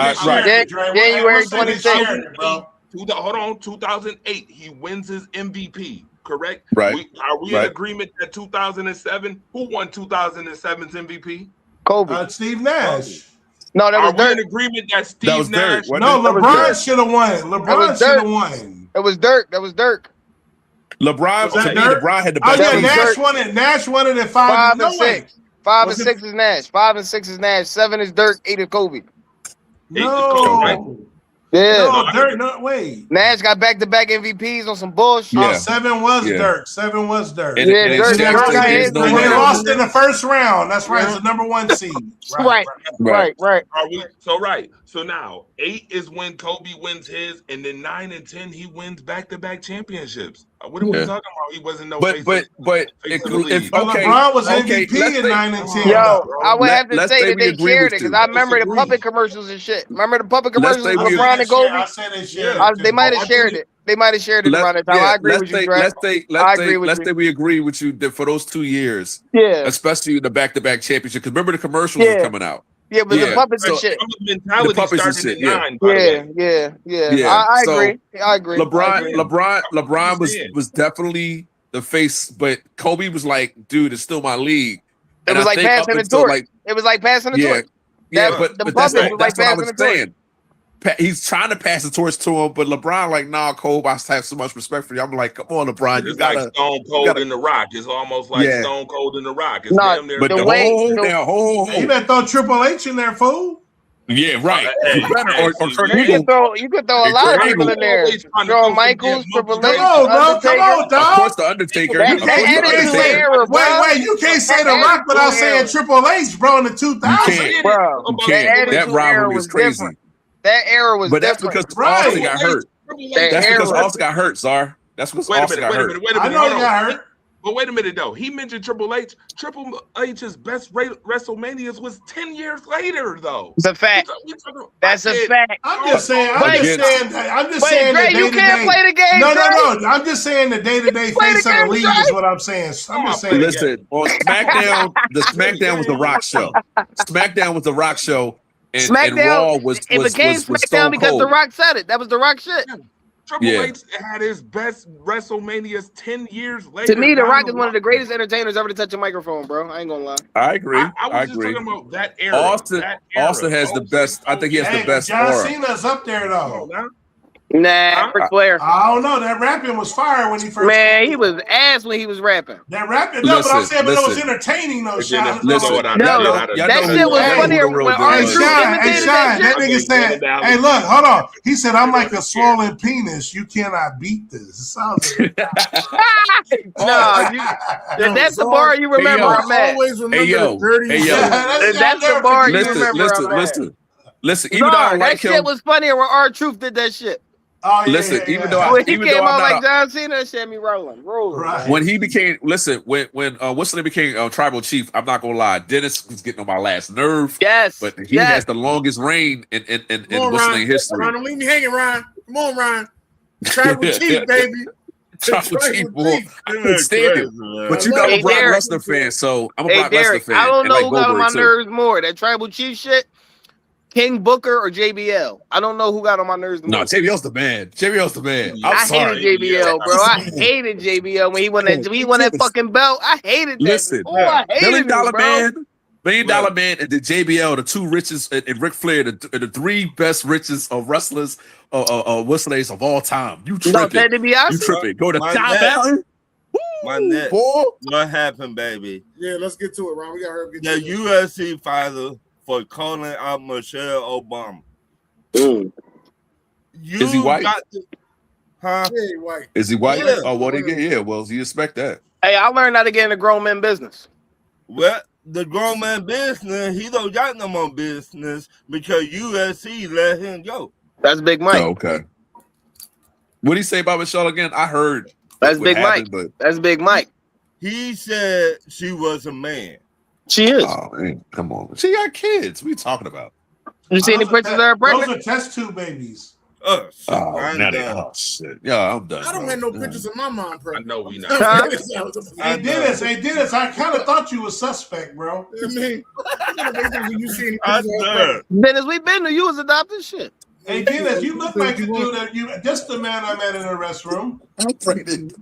January 26th. Hold on. 2008, he wins his MVP. Correct. Right. Are we in agreement that 2007? Who won 2007's MVP? Kobe. Steve Nash. No, that was Are we Dirk. in agreement that Steve Nash? No, LeBron should have won. LeBron should have won. It was Dirk. That was Dirk. LeBron had the best. Oh yeah, Nash won it. Nash won it at 5 and 6. 5 and 6 is Nash. 5 and 6 is Nash. 7 is Dirk. 8 is Kobe. No. Yeah. No, Dirk. No, wait. Nash got back-to-back MVPs on some bullshit. Oh, 7 was Dirk. 7 was Dirk. And Dirk got his. no and they way. lost in the first round. That's right. It's the number 1 seed. Right. So now 8 is when Kobe wins his, and then 9 and 10 he wins back-to-back championships. What are we talking about? He wasn't no. But if LeBron was MVP in 9 and 10. Yo, I would have to say that they shared it because I remember the puppet commercials and shit. Remember the puppet commercials with LeBron and Kobe? I said they shared it. They might have shared it. They might have shared it around that time. I agree with you, Dre. Let's say we agree with you that for those 2 years, especially the back-to-back championship, because remember the commercials were coming out. Yeah, but the puppets and shit. The puppets and shit. Yeah. I agree. I agree. LeBron was definitely the face, but Kobe was like, dude, it's still my league. It was like passing the torch. It was like passing the torch. Yeah, but that's what I was saying. He's trying to pass the torch to him, but LeBron like, nah, Kobe, I have so much respect for you. I'm like, come on, LeBron, you gotta like Stone Cold in the Rock. It's almost like Stone Cold in the Rock. It's damn near. But you better throw Triple H in there, fool. Yeah, right. You could throw a lot of people in there. Throw Michaels, Triple H, Come on, dog. Of course, the Undertaker. Wait, you can't say The Rock without saying Triple H, bro. In the 2000s, bro. That rivalry was crazy. That era was that's because Austin got hurt. That's because Austin got hurt, Czar. That's because Austin got hurt. I know he got hurt. But wait a minute, though. He mentioned Triple H. Triple H's best WrestleManias was 10 years later, though. It's a fact. That's a fact. I'm just saying that you can't play the game. No. I'm just saying the day-to-day face of the league is what I'm saying. I'm just saying. Listen, on SmackDown, the SmackDown was the Rock show. SmackDown was the Rock show. And Raw was SmackDown because The Rock said it. That was The Rock shit. Triple H had his best WrestleManias 10 years later. To me, The Rock is one of the greatest entertainers ever to touch a microphone, bro. I ain't gonna lie. I agree. I was just talking about that era. Austin has the best. I think he has the best. John Cena's up there though. Nah, Ric Flair. I don't know. That rapping was fire when he first. Man, he was ass when he was rapping. That rapping, but I'm saying, but it was entertaining though. That shit was funnier when R-Truth imitated that shit. That nigga said, "Hey, look, hold on." He said, "I'm like a swollen penis. You cannot beat this." It sounds like that's the bar you remember. I'm at. That's the bar you remember. Listen. Even though I don't like him, that shit was funnier when R-Truth did that shit. Listen, even though when he came out like John Cena, that shit me rolling. Right. When he became, when Whistler became tribal chief, I'm not gonna lie, Dennis was getting on my last nerve. Yes, but he has the longest reign in Whistling history. Ron, don't leave me hanging, Ron. Come on, Ron. Tribal chief, baby. Tribal chief, boy. I couldn't stand it. But you know, I'm a Brock Lesnar fan, so I'm a Brock Lesnar fan. I don't know who got on my nerves more, that tribal chief shit. King Booker or JBL? I don't know who got on my nerves the most. No, JBL's the man. JBL's the man. I hated JBL, bro. I hated JBL when he won that fucking belt. I hated that. Listen, I hated $1 Million Dollar Man and the JBL, the two richest, and Ric Flair, the three best richest of wrestlers, whistlers of all time. You tripping? You tripping? Go to Top Valley. My net. What happened, baby? Yeah, let's get to it, Ron. We got her. The UFC fighter for calling out Michelle Obama. Is he white? Huh? Yeah, he white. Is he white? Yeah. Oh, well, well, you expect that. Hey, I learned how to get in the grown man business. Well, the grown man business, he don't got no more business because UFC let him go. That's Big Mike. Oh, okay. What did he say about Michelle again? I heard. That's Big Mike. But that's Big Mike. He said she was a man. She is. Oh, man, come on. She got kids. What are you talking about? You see any pictures of her pregnant? Those are test tube babies. Shit. Yeah, I'm done. I don't have no pictures of my mom pregnant. I know we not. Hey, Dennis, I kind of thought you were suspect, bro. I mean, you see Dennis, we been to you as adopted shit. Hey, Dennis, you look like the dude that just the man I met in the restroom. I'm pregnant.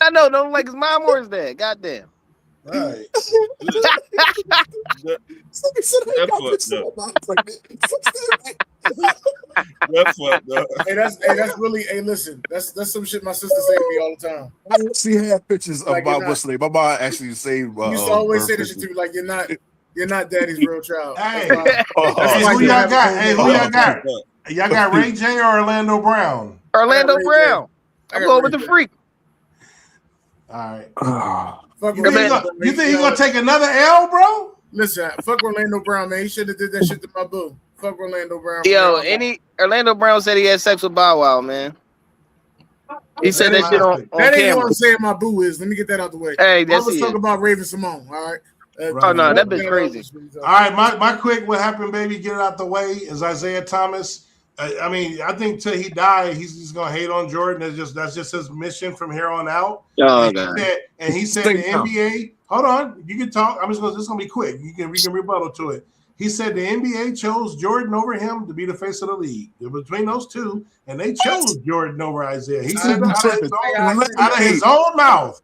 I know, don't like his mom or his dad. Goddamn. Right. That's really. Hey, listen, that's some shit my sister say to me all the time. I actually have pictures of my Whistling. My mom actually saved. You used to always say this shit to me, like you're not daddy's real child. Hey, who y'all got? Hey, who y'all got? Y'all got Ray J or Orlando Brown? Orlando Brown. I'm going with the freak. All right. You think he's gonna take another L, bro? Listen, fuck Orlando Brown, man. He should have did that shit to my boo. Fuck Orlando Brown. Yo, Orlando Brown said he had sex with Bow Wow, man. He said that shit on that ain't camera. what I'm saying. My boo is. Let me get that out the way. Hey, I was talking about Raven Simone. All right. Oh no, that bitch crazy. All right, my quick what happened, baby, get it out the way is Isaiah Thomas. I mean, I think till he died, he's gonna hate on Jordan. That's just his mission from here on out. Oh, and he said the NBA. Hold on, you can talk. This is gonna be quick. We can rebuttal to it. He said the NBA chose Jordan over him to be the face of the league. Between those two, and they chose Jordan over Isaiah. He said that out of his own mouth.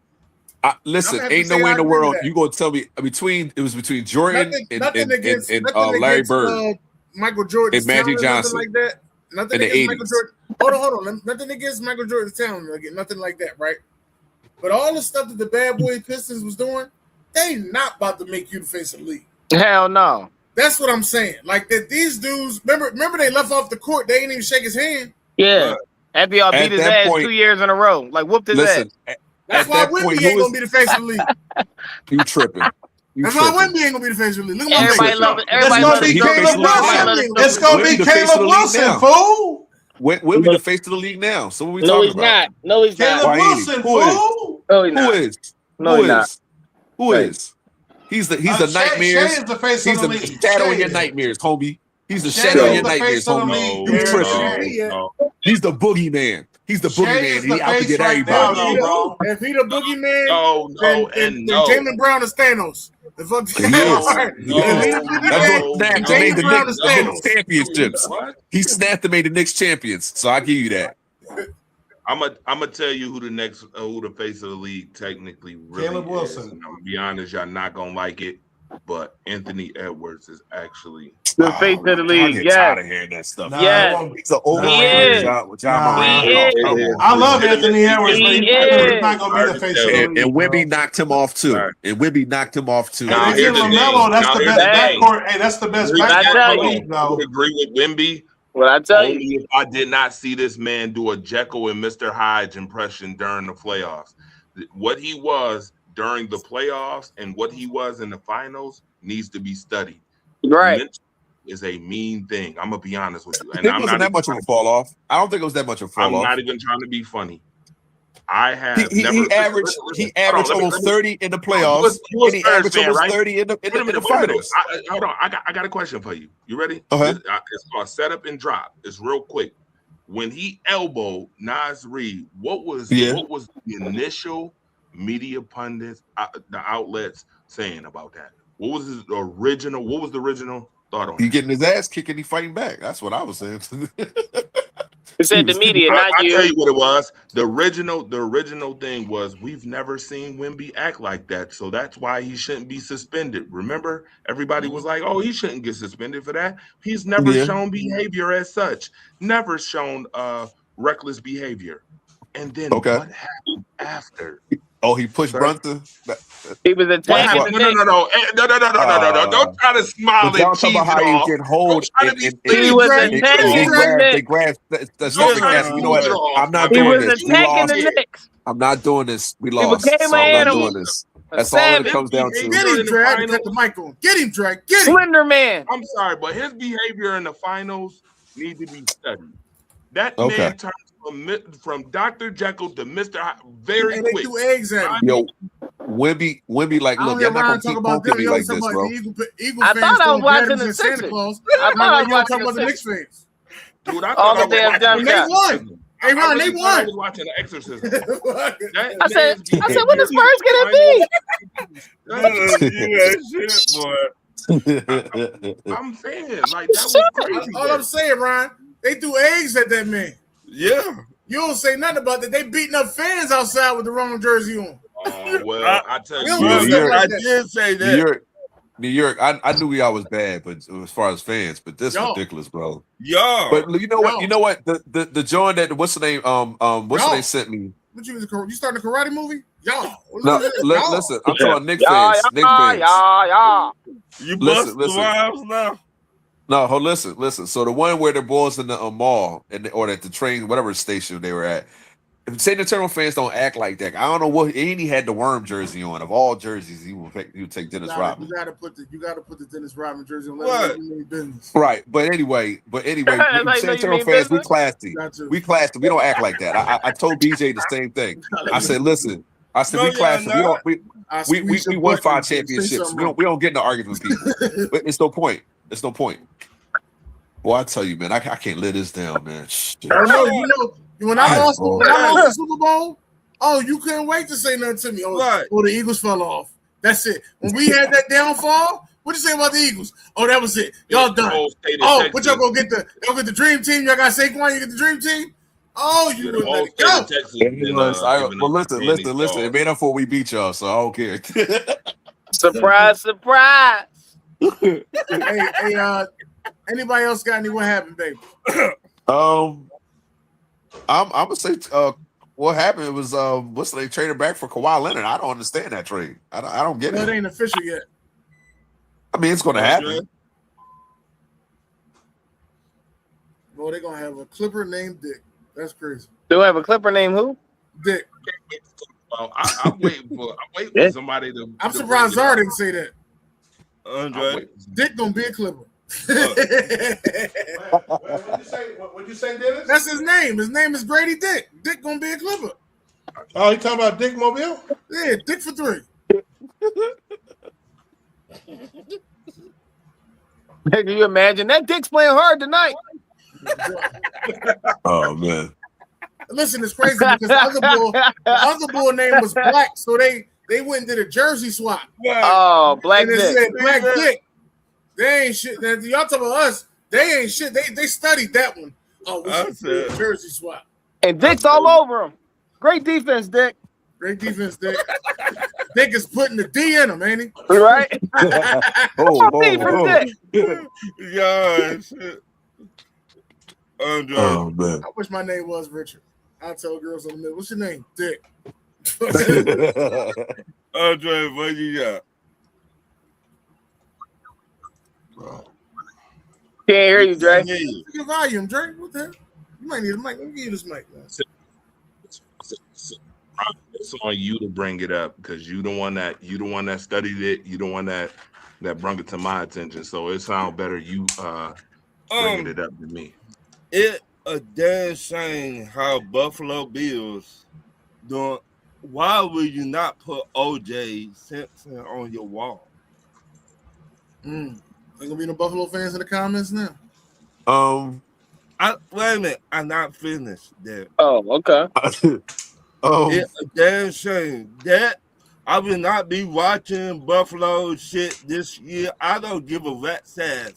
Listen, ain't no way in the world you gonna tell me between Jordan and Larry Bird, Michael Jordan, and Magic Johnson, like that. Nothing against Michael Jordan. Hold on. Nothing against Michael Jordan's talent, nothing like that, right? But all the stuff that the Bad Boy Pistons was doing, they not about to make you the face of the league. Hell no. That's what I'm saying. Like that, these dudes. Remember they left off the court. They ain't even shake his hand. Yeah. After y'all beat his ass 2 years in a row, like whooped his ass. That's why Wemby ain't gonna be the face of the league. You tripping? That's why Wemby ain't gonna be the face of the league. Look at my everybody love it. Everybody love it. It's gonna be Caleb Wilson, fool. Wemby the face of the league now. So what we talking about? No, he's not. Caleb Wilson, fool. No, he's not. Who is? He's the nightmares. Shea is the face He's of the the league. shadow in your nightmares, homie. He's the shadow in your nightmares, homie. You tripping? He's the boogeyman. He's the boogeyman. He out to get everybody. If he the boogeyman, then Jaylen Brown is Thanos. The fuck he championships. He snapped and made the Knicks champions. So I give you that. I'm gonna tell you who the face of the league technically really Caleb Wilson. is. I'm gonna be honest, y'all not gonna like it, but Anthony Edwards is actually the face of the league. Yeah, tired of hearing that stuff. Yeah, he's an overrated job. I love Anthony Edwards, but he's not gonna be the face of the league. And Wemby knocked him off too. Nah, here's the LaMelo, that's the best backcourt. Hey, that's the best backcourt in the league, I would agree with Wemby. What I tell you, if I did not see this man do a Jekyll and Mr. Hyde impression during the playoffs. What he was during the playoffs and what he was in the finals needs to be studied. Right. Is a mean thing. I'm gonna be honest with you. And it wasn't that much of a fall off. I don't think it was that much of a fall off. I'm not even trying to be funny. I have he averaged almost 30 in the playoffs. And he averaged almost 30 in the finals. Hold on. I got a question for you. You ready? Okay. It's called setup and drop. It's real quick. When he elbowed Nas Reed, what was the initial media pundits, the outlets saying about that? What was the original thought on it? He getting his ass kicked and he fighting back. That's what I was saying. It said the media, not you. I'll tell you what it was. The original thing was we've never seen Wemby act like that, so that's why he shouldn't be suspended. Remember, everybody was like, "Oh, he shouldn't get suspended for that." He's never shown behavior as such. Never shown reckless behavior. And then what happened after? Oh, he pushed Brunson. He was attacking. No. Don't try to smile and cheese about how he can hold. He was attacking they grabbed the stuff and you know what? I'm not doing this. We lost. I'm not doing this. We lost. So I'm not doing this. That's all that it comes down to. Get him, Drag. Cut the mic on. Get him, Drag. Get him. Slender Man. I'm sorry, but his behavior in the finals need to be studied. That man turned from Dr. Jekyll to Mr. Hyde very quick. They do eggs at him. Yo, Wemby, like, look, you're not gonna keep poking me like this, bro. I thought I was watching the Sixers. I thought I was watching the Knicks fans. Dude, I thought I was watching they won. Hey, Ron, they won. I was watching The Exorcism. I said, when the Spurs gonna be? I'm saying, like, that was crazy. All I'm saying, Ron, they threw eggs at that man. Yeah. You don't say nothing about that. They beating up fans outside with the wrong jersey on. Oh, well, I tell you, I did say that. New York, I knew y'all was bad, but as far as fans, but this is ridiculous, bro. Yo. But you know what? You know what? The joint that what's the name? What's the name sent me? What you starting a karate movie? Y'all. No, listen, I'm talking Knicks fans. Knicks fans. You bust the wives now. No, listen. So the one where the boys in the mall or at the train, whatever station they were at. San Antonio fans don't act like that. I don't know what. And he had the worm jersey on. Of all jerseys, he would take Dennis Rodman. You gotta put the Dennis Rodman jersey on. What? Right, but anyway, San Antonio fans, we classy. We classy. We don't act like that. I told BJ the same thing. I said, listen. I said we classy. We won 5 championships. We don't get in the argument with people. But it's no point. It's no point. Well, I tell you, man, I can't let this down, man. I know, you know, when I lost the Super Bowl, you couldn't wait to say nothing to me. The Eagles fell off. That's it. When we had that downfall, what'd you say about the Eagles? That was it. Y'all done. But y'all go get the dream team. Y'all got Saquon. You get the dream team. You wouldn't let it go. Well, listen. It made up for we beat y'all, so I don't care. Surprise. Hey, anybody else got any? What happened, baby? I'm gonna say what happened was they traded back for Kawhi Leonard. I don't understand that trade. I don't get it. It ain't official yet. I mean, it's gonna happen. Well, they're gonna have a Clipper named Dick. That's crazy. Do I have a Clipper named who? Dick. I'm waiting for somebody to. I'm surprised Zara didn't say that. Andre, Dick gonna be a Clipper. What'd you say, Dennis? That's his name. His name is Grady Dick. Dick gonna be a Clipper. Oh, you talking about Dick Mobile? Yeah, Dick for 3. Can you imagine that Dick's playing hard tonight? Oh man! Listen, it's crazy because the other bull name was Black, so they went and did a jersey swap. Oh, Black Dick. Said Black Dick. They ain't shit. Y'all talking about us? They ain't shit. They studied that one. We should do a jersey swap. And Dick's all over him. Great defense, Dick. Great defense, Dick. Dick is putting the D in him, ain't he? Right? Dick. Yeah, shit. Oh man! I wish my name was Richard. I'll tell girls on the middle. What's your name? Dick. Andre, what you got? Can't hear you, Dre. Your volume, Dre. What the hell? You might need a mic. Let me give you this mic, man. It's on you to bring it up because you the one that studied it. You the one that brought it to my attention. So it sounds better you bringing it up to me. It a damn shame how Buffalo Bills doing. Why would you not put OJ Simpson on your wall? Ain't gonna be no Buffalo fans in the comments now. Wait a minute, I'm not finished there. Oh, okay. It's a damn shame that I will not be watching Buffalo shit this year. I don't give a rat's ass.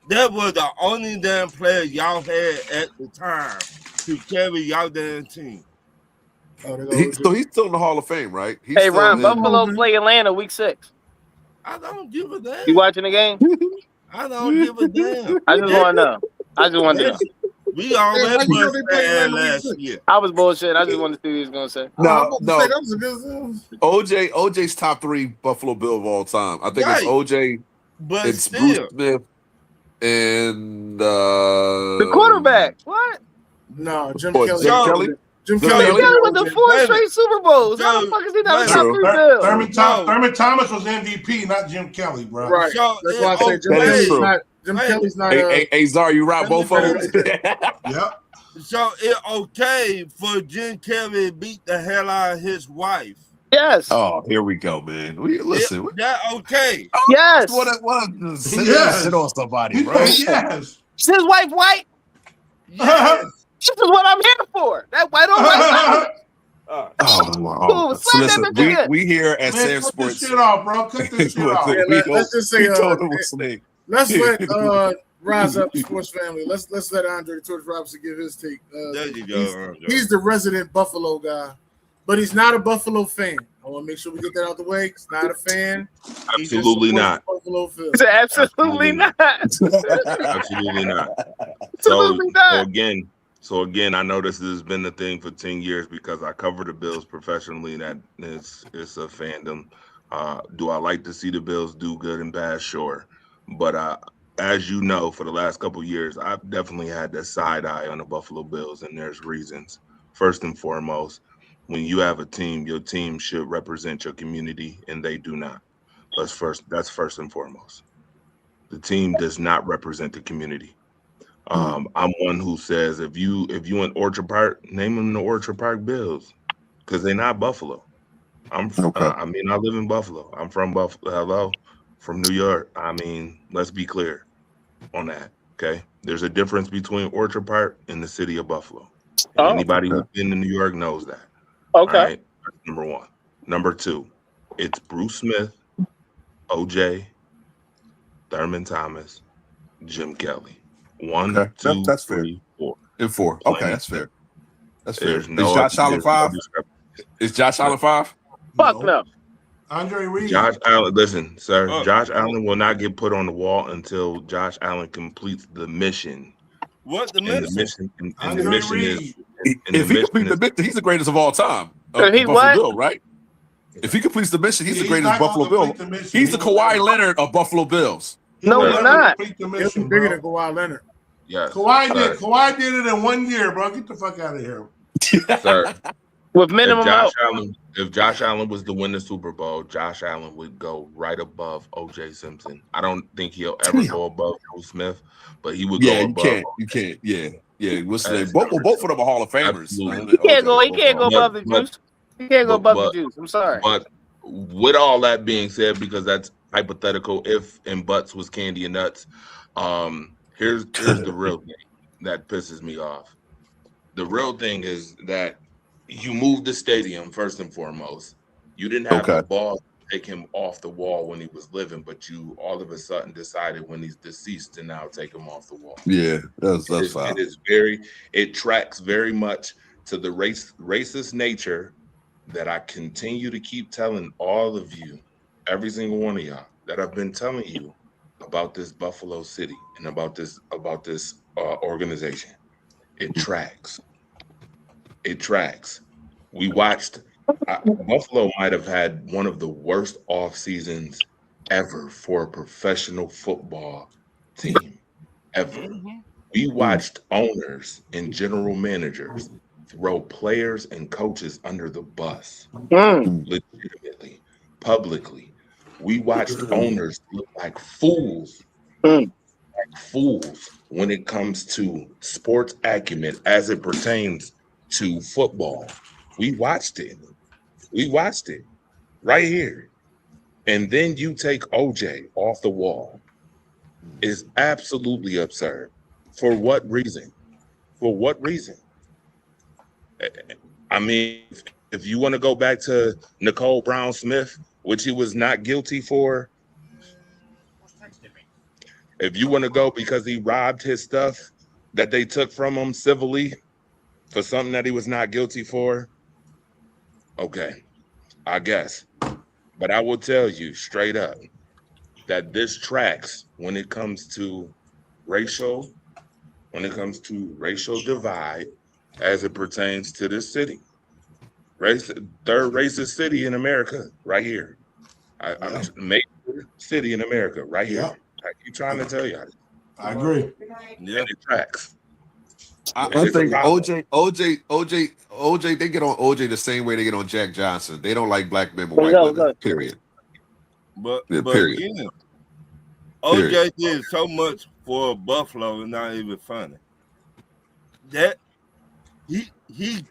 That was the only damn player y'all had at the time to carry y'all damn team. He's still in the Hall of Fame, right? Hey, Ron, Buffalo play Atlanta week 6. I don't give a damn. You watching the game? I don't give a damn. I just want to know. We already was bad last year. I was bullshit. I just wanted to see what he was going to say. No. OJ's top 3 Buffalo Bill of all time. I think it's OJ. But it's still. Bruce Smith and the quarterback. What? No, Jim Kelly. Jim Kelly with the 4 straight Super Bowls. How the fuck is he not a top 3 Bill? Thurman Thomas was MVP, not Jim Kelly, bro. Right. That's why I say Jim Kelly's not. Hey, Zar, you rock both of them. Yep. So it's okay for Jim Kelly to beat the hell out of his wife. Yes. Oh, here we go, man. Listen. That okay. Yes. What sit on somebody, bro. Yes. Is his wife white? Yes. This is what I'm here for. That white on white. So listen, we here at Sam Sports. Cut this shit off, bro. Cut this shit off. Let's just say, let's let Rise Up Sports Family. Let's let Andre the Torch Robinson give his take. There you go. He's the resident Buffalo guy, but he's not a Buffalo fan. I want to make sure we get that out the way. He's not a fan. Absolutely not. Buffalo film. Absolutely not. Absolutely not. So again, I know this has been the thing for 10 years because I cover the Bills professionally. That it's a fandom. Do I like to see the Bills do good and bad? Sure, but as you know, for the last couple of years, I've definitely had the side eye on the Buffalo Bills, and there's reasons. First and foremost, when you have a team, your team should represent your community, and they do not. That's first and foremost. The team does not represent the community. I'm one who says if you in Orchard Park, name them the Orchard Park Bills, because they're not Buffalo. I live in Buffalo. I'm from Buffalo. Hello, from New York. I mean, let's be clear on that. Okay, there's a difference between Orchard Park and the city of Buffalo. And anybody who's been in New York knows that. Okay. All right, that's number one. Number two, it's Bruce Smith, OJ, Thurman Thomas, Jim Kelly. One, Okay. two, That's three, four. And 4. Okay, that's fair. That's fair. There's Is no Josh Allen 5? Is Josh Allen 5? Fuck no. Andre Reed. Josh Allen, listen, sir. Oh. Josh Allen will not get put on the wall until Josh Allen completes the mission. What the And the mission? mission, and Andre the mission is. Reed. and If the he completes the mission, he's the greatest of all time. He's Buffalo what? Bill, right? If he completes the mission, he's the greatest not Buffalo gonna Bill. complete the mission. He's the Kawhi Leonard of Buffalo Bills. No, he's not. Complete the He's mission, bigger bro. than Kawhi Leonard. Yes, Kawhi did it in 1 year, bro. Get the fuck out of here. sir. With minimum If Josh Allen was to win the Super Bowl, Josh Allen would go right above OJ Simpson. I don't think he'll ever go above Joe Smith, but he would go above. You can't. Yeah. What's the name? Both of them are Hall of Famers. Absolutely. He can't go above the juice. He can't go above the juice. I'm sorry. But with all that being said, because that's hypothetical, if and buts was candy and nuts, here's the real thing that pisses me off. The real thing is that you moved the stadium first and foremost. You didn't have the ball to take him off the wall when he was living, but you all of a sudden decided when he's deceased to now take him off the wall. Yeah, that's fine. It tracks very much to the racist nature that I continue to keep telling all of you, every single one of y'all, that I've been telling you about this Buffalo City and about this organization. It tracks. It tracks. We watched. Buffalo might have had one of the worst off seasons ever for a professional football team ever. We watched owners and general managers throw players and coaches under the bus, legitimately, publicly. We watched owners look like fools, when it comes to sports acumen as it pertains to football. We watched it right here. And then you take OJ off the wall. It's absolutely absurd. For what reason? I mean, if you want to go back to Nicole Brown Smith, which he was not guilty for, if you want to go because he robbed his stuff that they took from him civilly for something that he was not guilty for, okay, I guess. But I will tell you straight up that this tracks when it comes to racial divide as it pertains to this city. Third racist city in America, right here. Major city in America, right here. Yeah. I keep trying to tell you. I agree. Yeah. And it tracks. I think OJ, they get on OJ the same way they get on Jack Johnson. They don't like black men and white women, period. But period. again, OJ did so much for Buffalo, it's not even funny. That he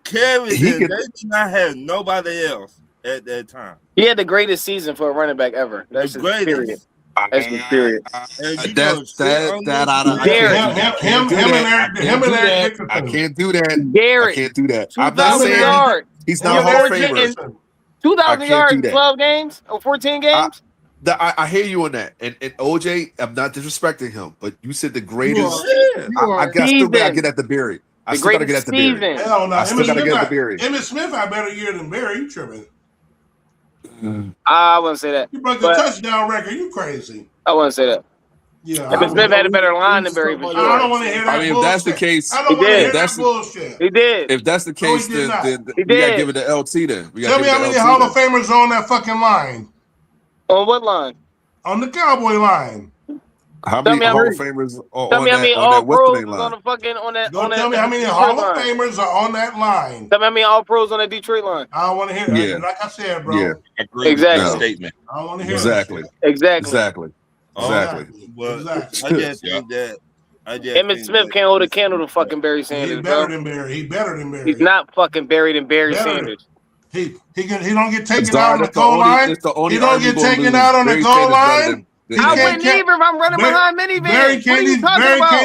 carried it. They did not have nobody else at that time. He had the greatest season for a running back ever. That's just period. That's just period. I can't do that. Garrett, I can't do that. I'm 2,000 not saying yards. he's not a Hall of Famer. 2,000 yards in that. 12 games or 14 games. I hear you on that. And OJ, I'm not disrespecting him, but you said the greatest. I still gotta get at the Barry. I still gotta get at the Barry. Hell no. I still gotta get at the Barry. Emmitt Smith had a better year than Barry. You tripping? I wouldn't say that. You broke the touchdown record. You crazy? I wouldn't say that. Yeah. Emmitt Smith had a better line than Barry. For sure. I don't want to hear that. I mean, if that's the case, I don't want to hear that bullshit. He did. If that's the case, then we gotta give it to LT. Then tell me how many Hall of Famers are on that fucking line. On what line? On the Cowboy line. How many Hall of Famers are Tell me how many on that All-Pros Western is line? on the fucking on that. Don't tell me how many Hall of Famers are on that line. Tell me how many All-Pros on that Detroit line. I don't want to hear it. Like I said, bro. Yeah. I agree with that statement. I don't want to hear Exactly. Exactly. But Exactly. I just think that. Emmett Smith can't hold a candle to fucking Barry Sanders. He's better than Barry. He's better than Barry. He's not fucking buried in Barry Sanders. He don't get taken out on the goal line. He don't get taken out on the goal line. I wouldn't either if I'm running behind minivan. Barry can't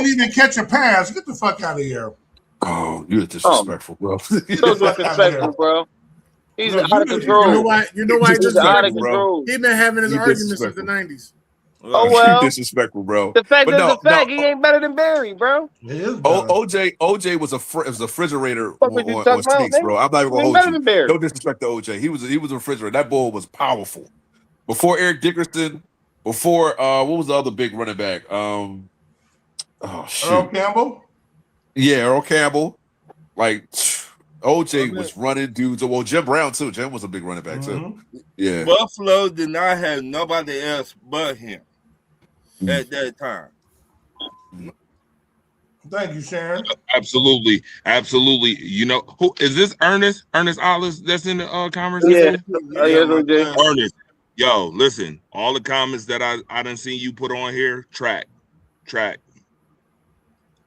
even catch a pass. Get the fuck out of here. Oh, you're disrespectful, bro. So disrespectful, bro. He's out of control. You know why he's out of control. He's been having his arguments since the 90s. Oh well, you disrespectful, bro. The fact is the fact. He ain't better than Barry, bro. OJ was a refrigerator on sneaks, bro. I'm not even gonna hold you. No disrespect to OJ. He was a refrigerator. That ball was powerful. Before Eric Dickerson, before what was the other big running back? Oh shit. Earl Campbell. Yeah, Earl Campbell. Like OJ was running dudes. Well, Jim Brown too. Jim was a big running back too. Yeah. Buffalo did not have nobody else but him at that time. Thank you, Sharon. Absolutely. You know, who is this? Ernest Ollis that's in the conversation? Yeah. Ernest. Yo, listen, all the comments that I done seen you put on here, track.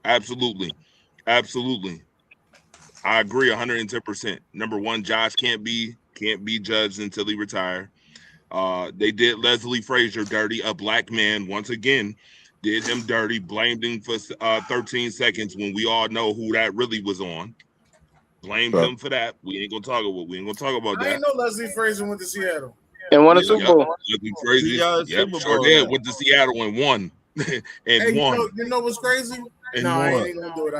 Absolutely. I agree 110%. Number one, Josh can't be judged until he retire. They did Leslie Frazier dirty, a black man once again did him dirty, blamed him for 13 seconds when we all know who that really was on. Blamed him for that. We ain't gonna talk about that. I ain't know Leslie Frazier went to Seattle and won a Super Bowl. Leslie Frazier, sure did. Went to Seattle and won. You know what's crazy? No, I ain't gonna do it.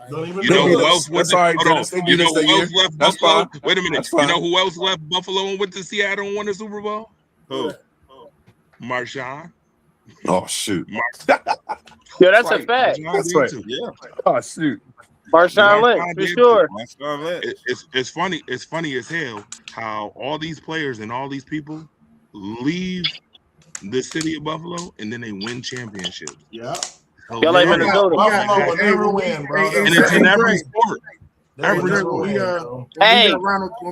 You know who else went to You know who else left Buffalo? Wait a minute. You know who else left Buffalo and went to Seattle and won the Super Bowl? Who? Marshawn. Oh shoot. Yeah, that's a fact. That's right. Yeah. Oh shoot. Marshawn Lynch, for sure. It's funny. It's funny as hell how all these players and all these people leave the city of Buffalo and then they win championships. Yeah. Y'all like Minnesota. Buffalo will never win, bro. And it's in every sport. When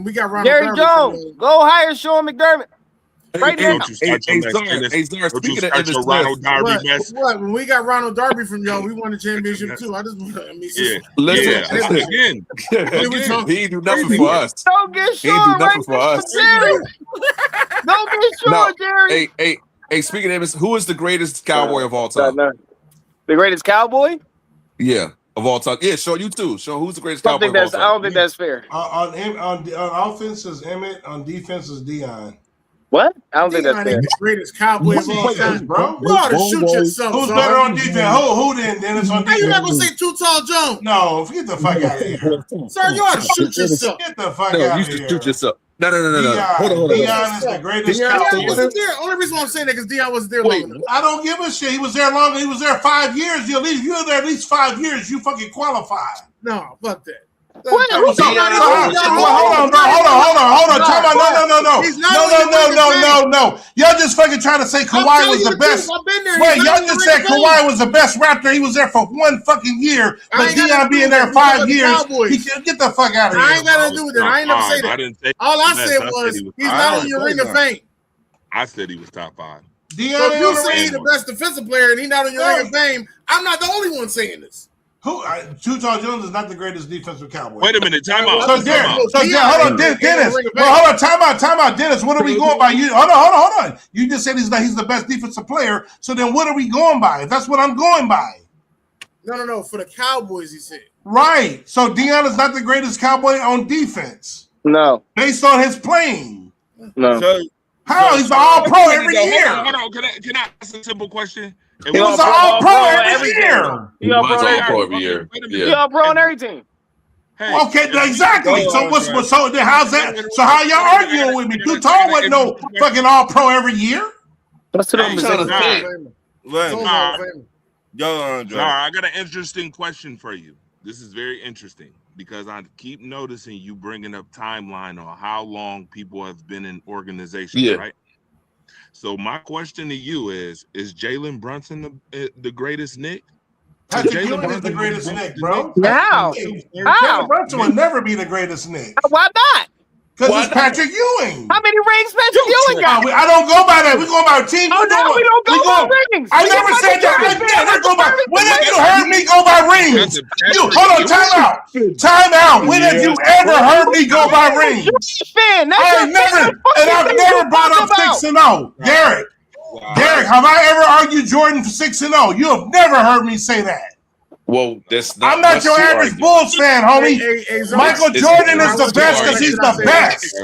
we got Ronald Jerry Darby Jones, go hire Sean McDermott. Right now. What? When we got Ronald Darby from y'all, we won the championship too. Listen, he ain't do nothing for us. Don't get Sean. He ain't do nothing for us. Don't get Sean, Jerry. Hey, speaking of this, who is the greatest cowboy of all time? The greatest cowboy? Yeah, of all time. Yeah, Sean, you too. Sean, who's the greatest cowboy of all time? I don't think that's fair. On offense is Emmett. On defense is Dion. What? I don't think that's fair. The greatest cowboy of all time, bro. You ought to shoot yourself. Who's better on defense? Who then? Dennis on defense? How you not gonna say Too Tall Jones? No, get the fuck out of here. Sir, you ought to shoot yourself. Get the fuck out of here. You should shoot yourself. No. Hold on. Dion is the greatest cowboy. Dion wasn't there. Only reason why I'm saying that because Dion wasn't there long enough. I don't give a shit. He was there longer. He was there 5 years. You were there at least 5 years. You fucking qualified. No, fuck that. Hold on, bro. Time out. No. Y'all just fucking trying to say Kawhi was the best. Wait, y'all just said Kawhi was the best Raptor. He was there for 1 fucking year. But Dion being there 5 years, he can't get the fuck out of here. I ain't got nothing to do with that. I ain't never say that. All I said was he's not on your Ring of Fame. I said he was top 5. Dion, so if you say he's the best defensive player and he's not on your Ring of Fame, I'm not the only one saying this. Too Tall Jones is not the greatest defensive cowboy. Wait a minute, time out. Hold on, Dennis. Well, time out, Dennis. What are we going by? Hold on. You just said he's the best defensive player. So then, what are we going by? That's what I'm going by. No. For the Cowboys, he said. Right. So Dion is not the greatest cowboy on defense. No. Based on his playing. No. How? He's an all-pro every year. Hold on. Can I ask a simple question? He was an all-pro every year. He all-pro every year. He all-pro on every team. Okay, exactly. So how's that? So how y'all arguing with me? Too Tall wasn't no fucking all-pro every year. That's what I'm saying. I got an interesting question for you. This is very interesting because I keep noticing you bringing up timeline on how long people have been in organizations, right? So my question to you is Jalen Brunson the greatest Nick? Patrick Ewing is the greatest Nick, bro. How? Jalen Brunson will never be the greatest Nick. Why not? Because it's Patrick Ewing. How many rings Patrick Ewing got? I don't go by that. We go by team. Oh, no, we don't go by rings. I never said that. I never go by. When have you heard me go by rings? Hold on, time out. Time out. When have you ever heard me go by rings? I never, and I've never brought up 6-0. Garrett, have I ever argued Jordan for 6-0? You have never heard me say that. Well, that's not. I'm not your average Bulls fan, homie. Michael Jordan is the best because he's the best.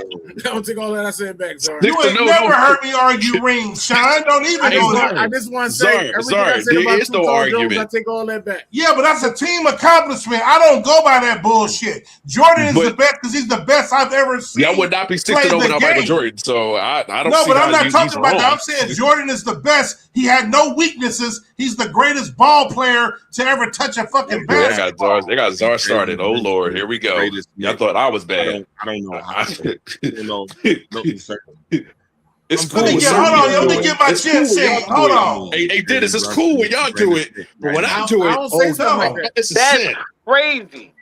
Don't take all that I said back, sorry. You ain't never heard me argue rings, Sean. Don't even go there. I just want to say everything I said about no argument. I take all that back. Yeah, but that's a team accomplishment. I don't go by that bullshit. Jordan is the best because he's the best I've ever seen. Y'all would not be 6-0 without Michael Jordan, so I don't. No, but I'm not talking about that. I'm saying Jordan is the best. He had no weaknesses. He's the greatest ball player to ever touch a fucking basketball. They got Czar started. Oh Lord, here we go. Y'all thought I was bad. I don't know. It's cool. Let me get my chin shake. Hold on. Hey, Dennis, it's cool when y'all do it, but when I do it, that's crazy.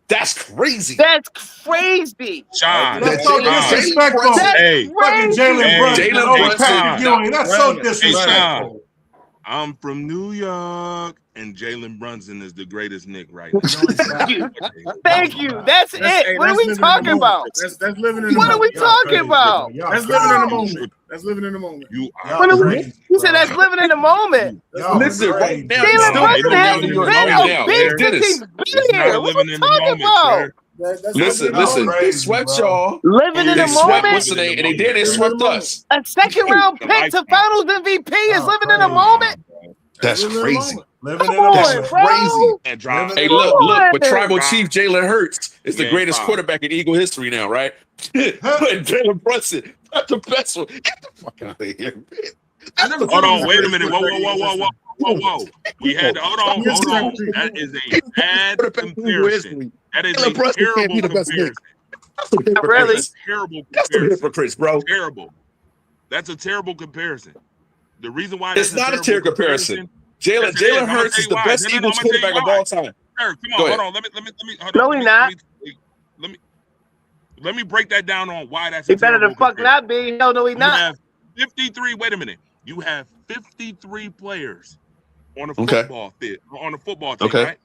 That's crazy. That's crazy. Sean, that's so disrespectful. Hey, fucking Jalen Brunson. That's so disrespectful. I'm from New York, and Jalen Brunson is the greatest Nick right now. Thank you. That's it. What are we talking about? That's living in the moment. What are we talking about? That's living in the moment. That's living in the moment. You said that's living in the moment. Listen, right now, Jalen Brunson has been a big billionaire. What are we talking about? Listen. They swept y'all. Living in the moment. And they did. They swept us. A second round pick to Finals MVP is living in the moment. That's crazy. Living in the moment. Crazy. Hey, look. But Tribal Chief Jalen Hurts is the greatest quarterback in Eagle history now, right? But Jalen Brunson, not the best one. Get the fuck out of here. Hold on. Wait a minute. Whoa. We had to, hold on. That is a bad comparison. That is a terrible comparison. Really? That's a terrible That's the hypocrites, bro. Terrible. That's a terrible comparison. The reason why it's not a terrible comparison. Jalen Hurts is the best Eagles quarterback of all time. Sir, come on, hold on. Let me. No, he's not. Let me break that down on why that's. He better than fuck not be. No, he's not. You have 53. Wait a minute. You have 53 players on a football field, on a football team, right?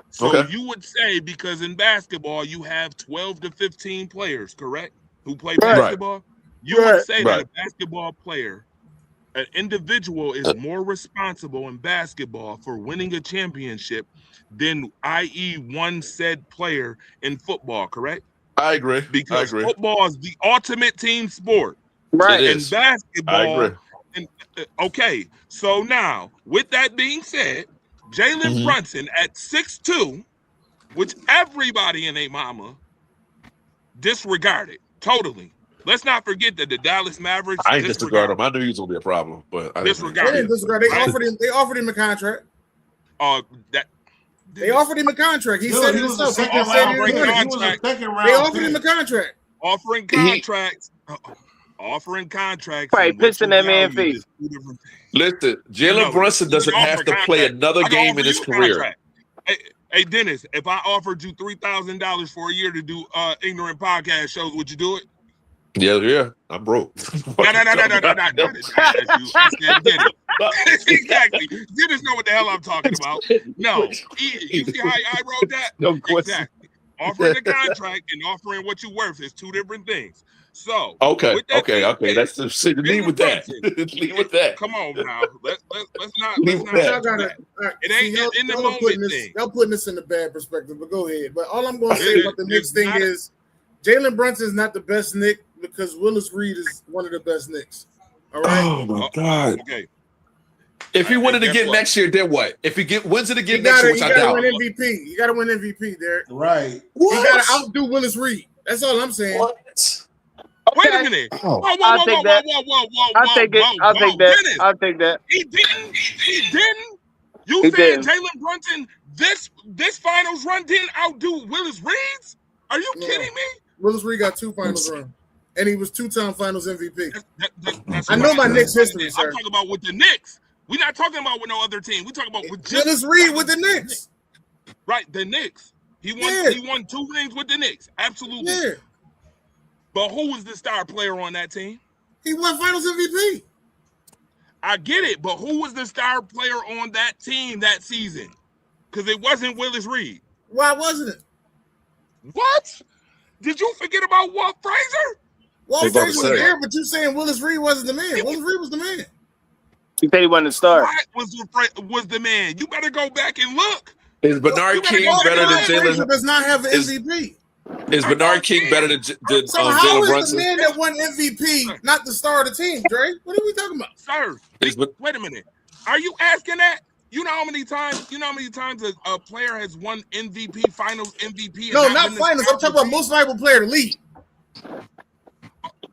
So you would say because in basketball you have 12 to 15 players, correct? Who play basketball? Right. You would say that a basketball player, an individual, is more responsible in basketball for winning a championship than, i.e., one said player in football, correct? I agree. Because football is the ultimate team sport. Right. In basketball. I agree. Okay, so now, with that being said, Jalen Brunson at 6'2", which everybody and their mama disregarded totally. Let's not forget that the Dallas Mavericks. I ain't disregard him. I knew he was gonna be a problem, but I disregarded. They offered him a contract. They offered him a contract. He said he was a second round. They offered him a contract. Offering contracts. Offering contracts. Right, pissing that man face. Listen, Jalen Brunson doesn't have to play another game in his career. Hey, Dennis, if I offered you $3,000 for a year to do ignorant podcast shows, would you do it? Yeah, I'm broke. No. Exactly. Dennis know what the hell I'm talking about. No, you see how I wrote that? No question. Exactly. Offering a contract and offering what you're worth is two different things. So okay. That's the shit. Leave with that. Leave with that. Come on now. Let's not. It ain't in the moment thing. Y'all putting this in a bad perspective, but go ahead. But all I'm going to say about the Knicks thing is Jalen Brunson is not the best Knick because Willis Reed is one of the best Knicks. All right. Oh my God. Okay. If he wins it again next year, then what? If he wins it again next year, which I doubt. Win MVP. You got to win MVP, Derek. Right. You got to outdo Willis Reed. That's all I'm saying. What? Wait a minute. I'll take that. I'll take that. He didn't. You saying Jalen Brunson this finals run didn't outdo Willis Reed's? Are you kidding me? Willis Reed got 2 finals runs. and he was 2-time Finals MVP. That's I know my Knicks history, sir. I'm talking about with the Knicks. We're not talking about with no other team. We're talking about with just Willis Reed with the Knicks. Right, the Knicks. He won 2 rings with the Knicks. Absolutely. Yeah. But who was the star player on that team? He won Finals MVP. I get it, but who was the star player on that team that season? Because it wasn't Willis Reed. Why wasn't it? What? Did you forget about Walt Frazier? Walt Frazier was there, but you saying Willis Reed wasn't the man. Willis Reed was the man. You say he wasn't the star. What was the man? You better go back and look. Is Bernard King better than Jalen? Does not have an MVP. Is Bernard King better than So Jalen how is Brunson? the man that won MVP not the star of the team, Dre? What are we talking about? Sir, wait a minute. Are you asking that? You know how many times a player has won MVP, Finals MVP? No, not Finals. I'm talking about most valuable player in the league.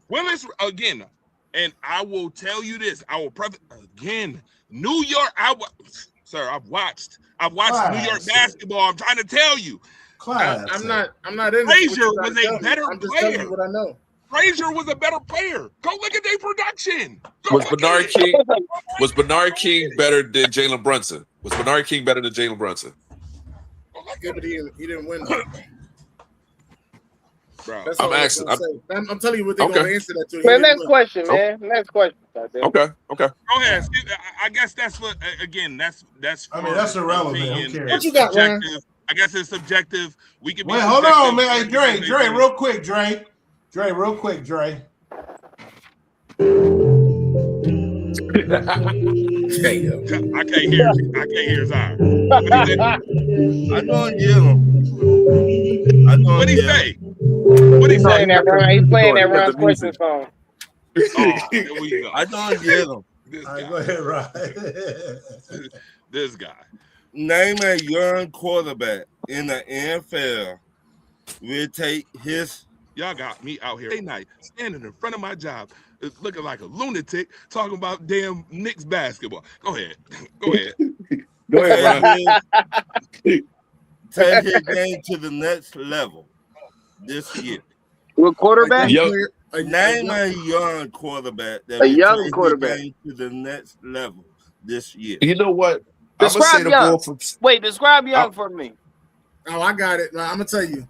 Willis again, and I will tell you this. I will again. New York. I've watched New York basketball. I'm trying to tell you. I'm not in. Frazier was a better I'm just telling player. you what I know. Frazier was a better player. Go look at their production. Was Bernard King better than Jalen Brunson? Was Bernard King better than Jalen Brunson? Yeah, but he didn't win. Bro, I'm asking. I'm telling you what they're going to answer that to. Man, next question, man. Next question. Okay. Go ahead. I guess that's what. Again, that's. I mean, that's irrelevant. Who cares? What you got, Ryan? I guess it's subjective. We can. Wait, hold on, man. Hey, Dre, real quick, Dre. Dre. I can't hear his eye. I don't get him. What'd he say? What'd he say? He's playing that Ron's question song. Oh, here we go. I don't get him. All right, go ahead, Ryan. This guy. Name a young quarterback in the NFL will take his. Y'all got me out here night standing in front of my job, looking like a lunatic, talking about damn Knicks basketball. Go ahead. Go ahead, Ryan. Take his game to the next level this year. What quarterback? Name a young quarterback that A young will take quarterback his game to the next level this year. You know what? Describe young. Wait, describe young for me. Oh, I got it. I'm gonna tell you.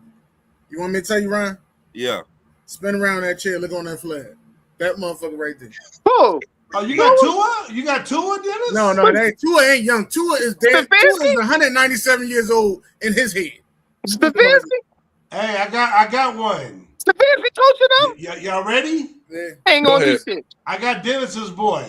You want me to tell you, Ryan? Yeah. Spin around that chair. Look on that flag. That motherfucker right there. Who? Oh, you got Tua? You got Tua, Dennis? No, Tua ain't young. Tua is dead. Tua is 197 years old in his head. Stefanski? Hey, I got one. Stefanski coaching them? Y'all ready? Yeah. Ain't gonna do shit. I got Dennis's boy.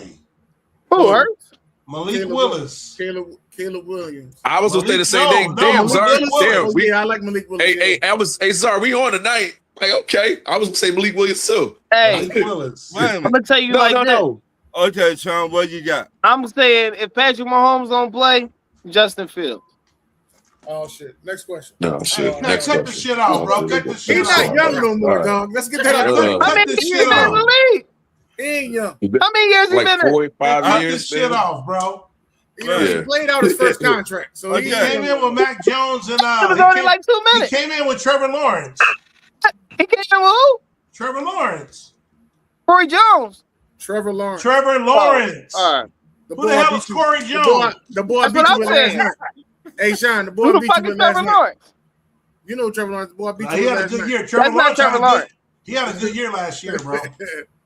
Who hurts? Malik Willis. Caleb Williams. I was gonna say the same thing. Damn, Zar. Damn, I like Malik Williams. Hey, Zar, we on tonight. Like, okay, I was gonna say Malik Williams too. Hey, Malik Willis. I'm gonna tell you this. Okay, Sean, what you got? I'm saying if Patrick Mahomes don't play, Justin Fields. Oh shit! Next question. No shit. Cut the shit off, bro. Cut the shit off. He's not young no more, dog. Let's get that out of the way. How many years he been in the league? He ain't young. How many years he been in? 4 or 5 Cut years. this shit off, bro. He played out his first contract, so He came in with Mac Jones and It was only like 2 minutes. He came in with Trevor Lawrence. He came in with who? Trevor Lawrence. Corey Jones. Trevor Lawrence. All right. Who the hell is Corey Jones? The boy That's beat what you I'm last saying. night. Hey, Sean, the boy Who the beat fuck you is last Trevor night. Lawrence? You know Trevor Lawrence. The boy beat He you had a last good night. year. That's not Trevor Lawrence. He had a good year last year, bro.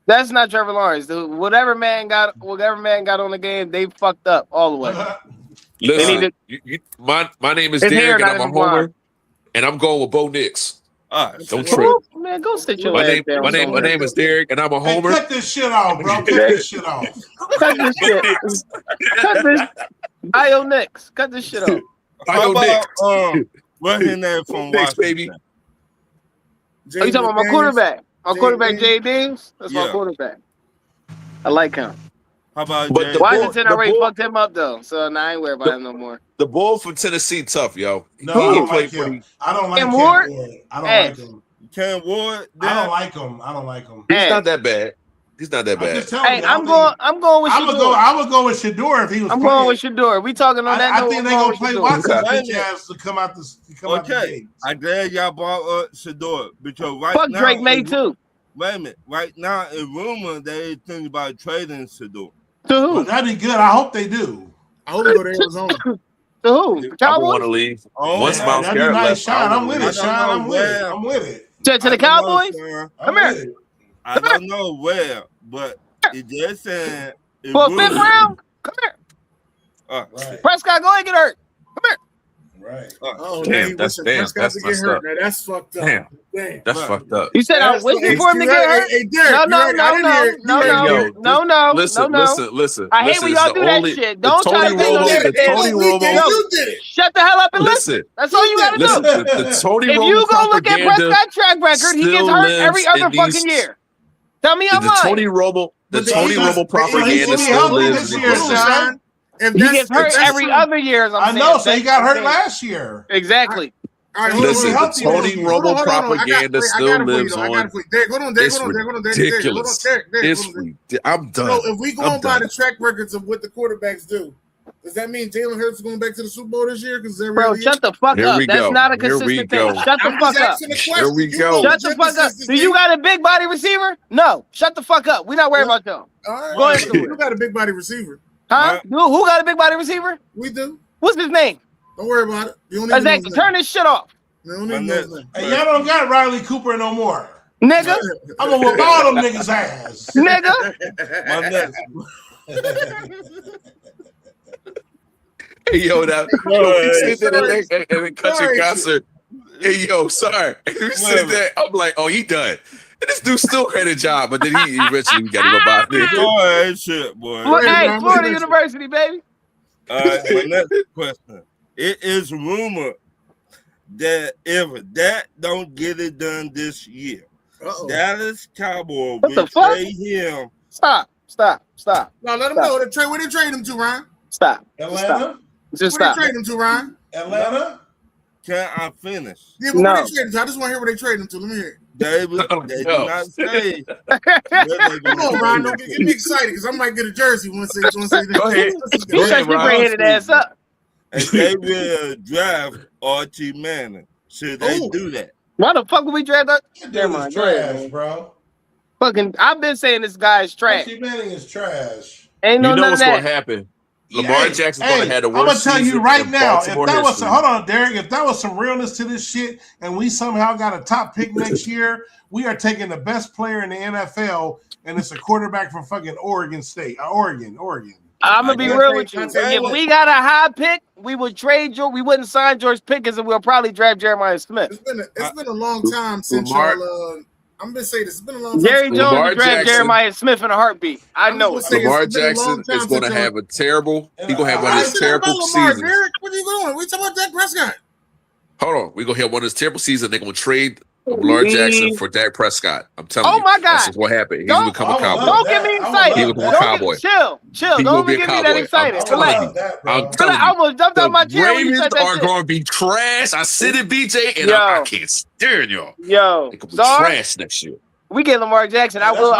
That's not Trevor Lawrence. Whatever man got on the game, they fucked up all the way. Listen, my name is His hair Derek, and not I'm a in his homer, and I'm going with Bo Nix. Don't trip. Oh, man, go sit your ass down. My name is Derek, and I'm a Hey, homer. cut this shit off, bro. Cut this shit off. Cut this shit. Cut this. Bio Nix. Cut this shit off. How about what's his name from Nix, Washington? baby. Are you talking about my quarterback? My quarterback, Jay Daniels? That's my Yeah. quarterback. I like him. How about But the Washington bull- already the bull- fucked him up, though, so now I ain't worried about him no more. The ball from Tennessee, tough, yo. No, I don't like He played him. I don't like Cam Cam Ward? Ward. I don't Hey. like him. Ken Ward? I don't like him. I don't like him. He's Hey. not that bad. He's not that I'm bad. just telling Hey, you. I'm going with Shador. I would go with Shador if he was. I'm playing. going with Shador. We talking on that I note, think I'm they're going gonna with play Shador. Watson's Okay. bitch ass to come out the Okay, gate. I'm glad y'all brought up Shador because right Fuck now, Drake May, too. Wait a minute. Right now, in rumor, they think about trading Shador. To who? Well, that'd be good. I hope they do. I hope he go to Arizona. To who? The I would want Cowboys? to leave. Oh, Once yeah, Miles That'd be Garrett nice, left, Sean. I'm with I it, don't Sean. know I'm with it. where. I'm with it. To the I don't know, Cowboys? sir. Come I'm here. with it. I don't know where, but it just saying. For a fifth round? Come here. Right. Prescott, go ahead and get hurt. Come here. Right. Oh, Damn, now he that's- wishing damn, Prescott that's to get messed hurt. up. Now that's fucked up. Damn. Damn. That's Right. fucked up. You said I'm wishing for him to get hurt? Hey, Derek, No, you no, heard- I no, didn't no, hear it. no, You heard no, it, Yo, Derek. no, no, Listen, no, no. listen. I hate listen, when it's y'all the do that only- shit. the Don't try Tony to think no Romo, shit. the Tony We did. Romo. You did it. Shut the hell up and listen. Listen, That's all you gotta listen. do. The Tony If Romo you go look at propaganda Prescott's track record, he gets still hurt lives every other in these- fucking year. Tell me I'm The Tony lying. Romo, the But Tony he's- Romo he's propaganda be still healthy lives this in year, existence. Sean. If He that's- gets if hurt that's every true- other year. I know, so he got hurt last year. Exactly. All right, Listen, the healthy Tony this year. Romo I propaganda got still it for you, lives though. I got on. it for you. Derek, hold on, Derek, It's hold on, Derek, hold on, Derek, Derek, hold on, ridiculous. Derek, Derek, It's hold on, Derek. I'm done. So if we go I'm on by done. the track records of what the quarterbacks do, does that mean Jalen Hurts is going back to the Super Bowl this year? Because they're Bro, really shut the fuck Here up. we That's go. not a Here we consistent go. thing. Shut the I'm fuck just up. asking a Here question. we You go. know Shut what the your fuck up. consistency- Do you got a big body receiver? No. Shut the fuck up. We're not worried about them. All right. Go ahead, do You it. got a big body receiver. Huh? Who got a big body receiver? We do. What's his name? Don't worry about it. You don't even know Exactly. his name. Turn this shit off. You don't even know his name. Hey, y'all don't got Riley Cooper no more. Nigga. I'm gonna whip all them niggas' ass. Nigga. My next. Hey, yo, that he said that at the country concert. Hey, yo, sorry. He said that. I'm like, oh, he done. And this dude still had a job, but then he eventually got to go buy it. Boy, shit, boy. Hey, Florida University, baby. All right, my next question. It is rumored that if that don't get it done this year, Dallas Cowboys What the will fuck? trade him. Stop. No, let him know. Where they trade him to, Ryan? Stop. Atlanta? Just Where stop. they trade him to, Ryan? Atlanta? Can I finish? Yeah, but No. where they trade him to? I just want to hear where they trade him to. Let me hear it. They do not say. Come on, Ryan. Don't get me excited because I might get a jersey once they Go ahead. You Go shut ahead, your Ron. red-headed ass up. And they will draft Archie Manning. Should they do that? Why the fuck would we draft that? That Never dude is mind. Go ahead, trash, man. bro. Fucking, I've been saying this guy is trash. Archie Manning is trash. Ain't no You know none of what's going that. to happen? Lamar Jackson's going to have the I'm gonna worst tell you season right in now, if Baltimore that was history. hold on, Derek, if that was some realness to this shit, and we somehow got a top pick next year, we are taking the best player in the NFL, and it's a quarterback from fucking Oregon State, Oregon. I'm gonna be real with you. If we got a high pick, we would trade George. We wouldn't sign George Pickens, and we'll probably draft Jeremiah Smith. It's been a long time since Lamar- y'all. I'm gonna say this. It's been a long time. Jerry since- Jones Lamar would draft Jackson- Jeremiah Smith in a heartbeat. I know gonna it. say Lamar it's been a long Jackson time is going to since y'all- have a terrible. He's going to have one I of ain't his talking terrible about Lamar, seasons. Derek. What are you doing? We talking about Dak Prescott. Hold on. We're going to have one of his terrible seasons. They're going to trade Lamar Jackson for Dak Prescott. I'm telling you. Oh my God. That's just what happened. He's Don't- become a Cowboy. Don't get me excited. He was a Don't Cowboy. get, chill. He Don't gonna even be a get me that Cowboy. excited. I'm telling Relax. you. I'm Relax. telling I you. almost jumped out my chair when you Ravens said that are shit. going to be trash. I said it, BJ, and Yo. I can't stand y'all. Yo, They could be Czar, trash next year. we get Lamar Jackson. Yeah, I will start.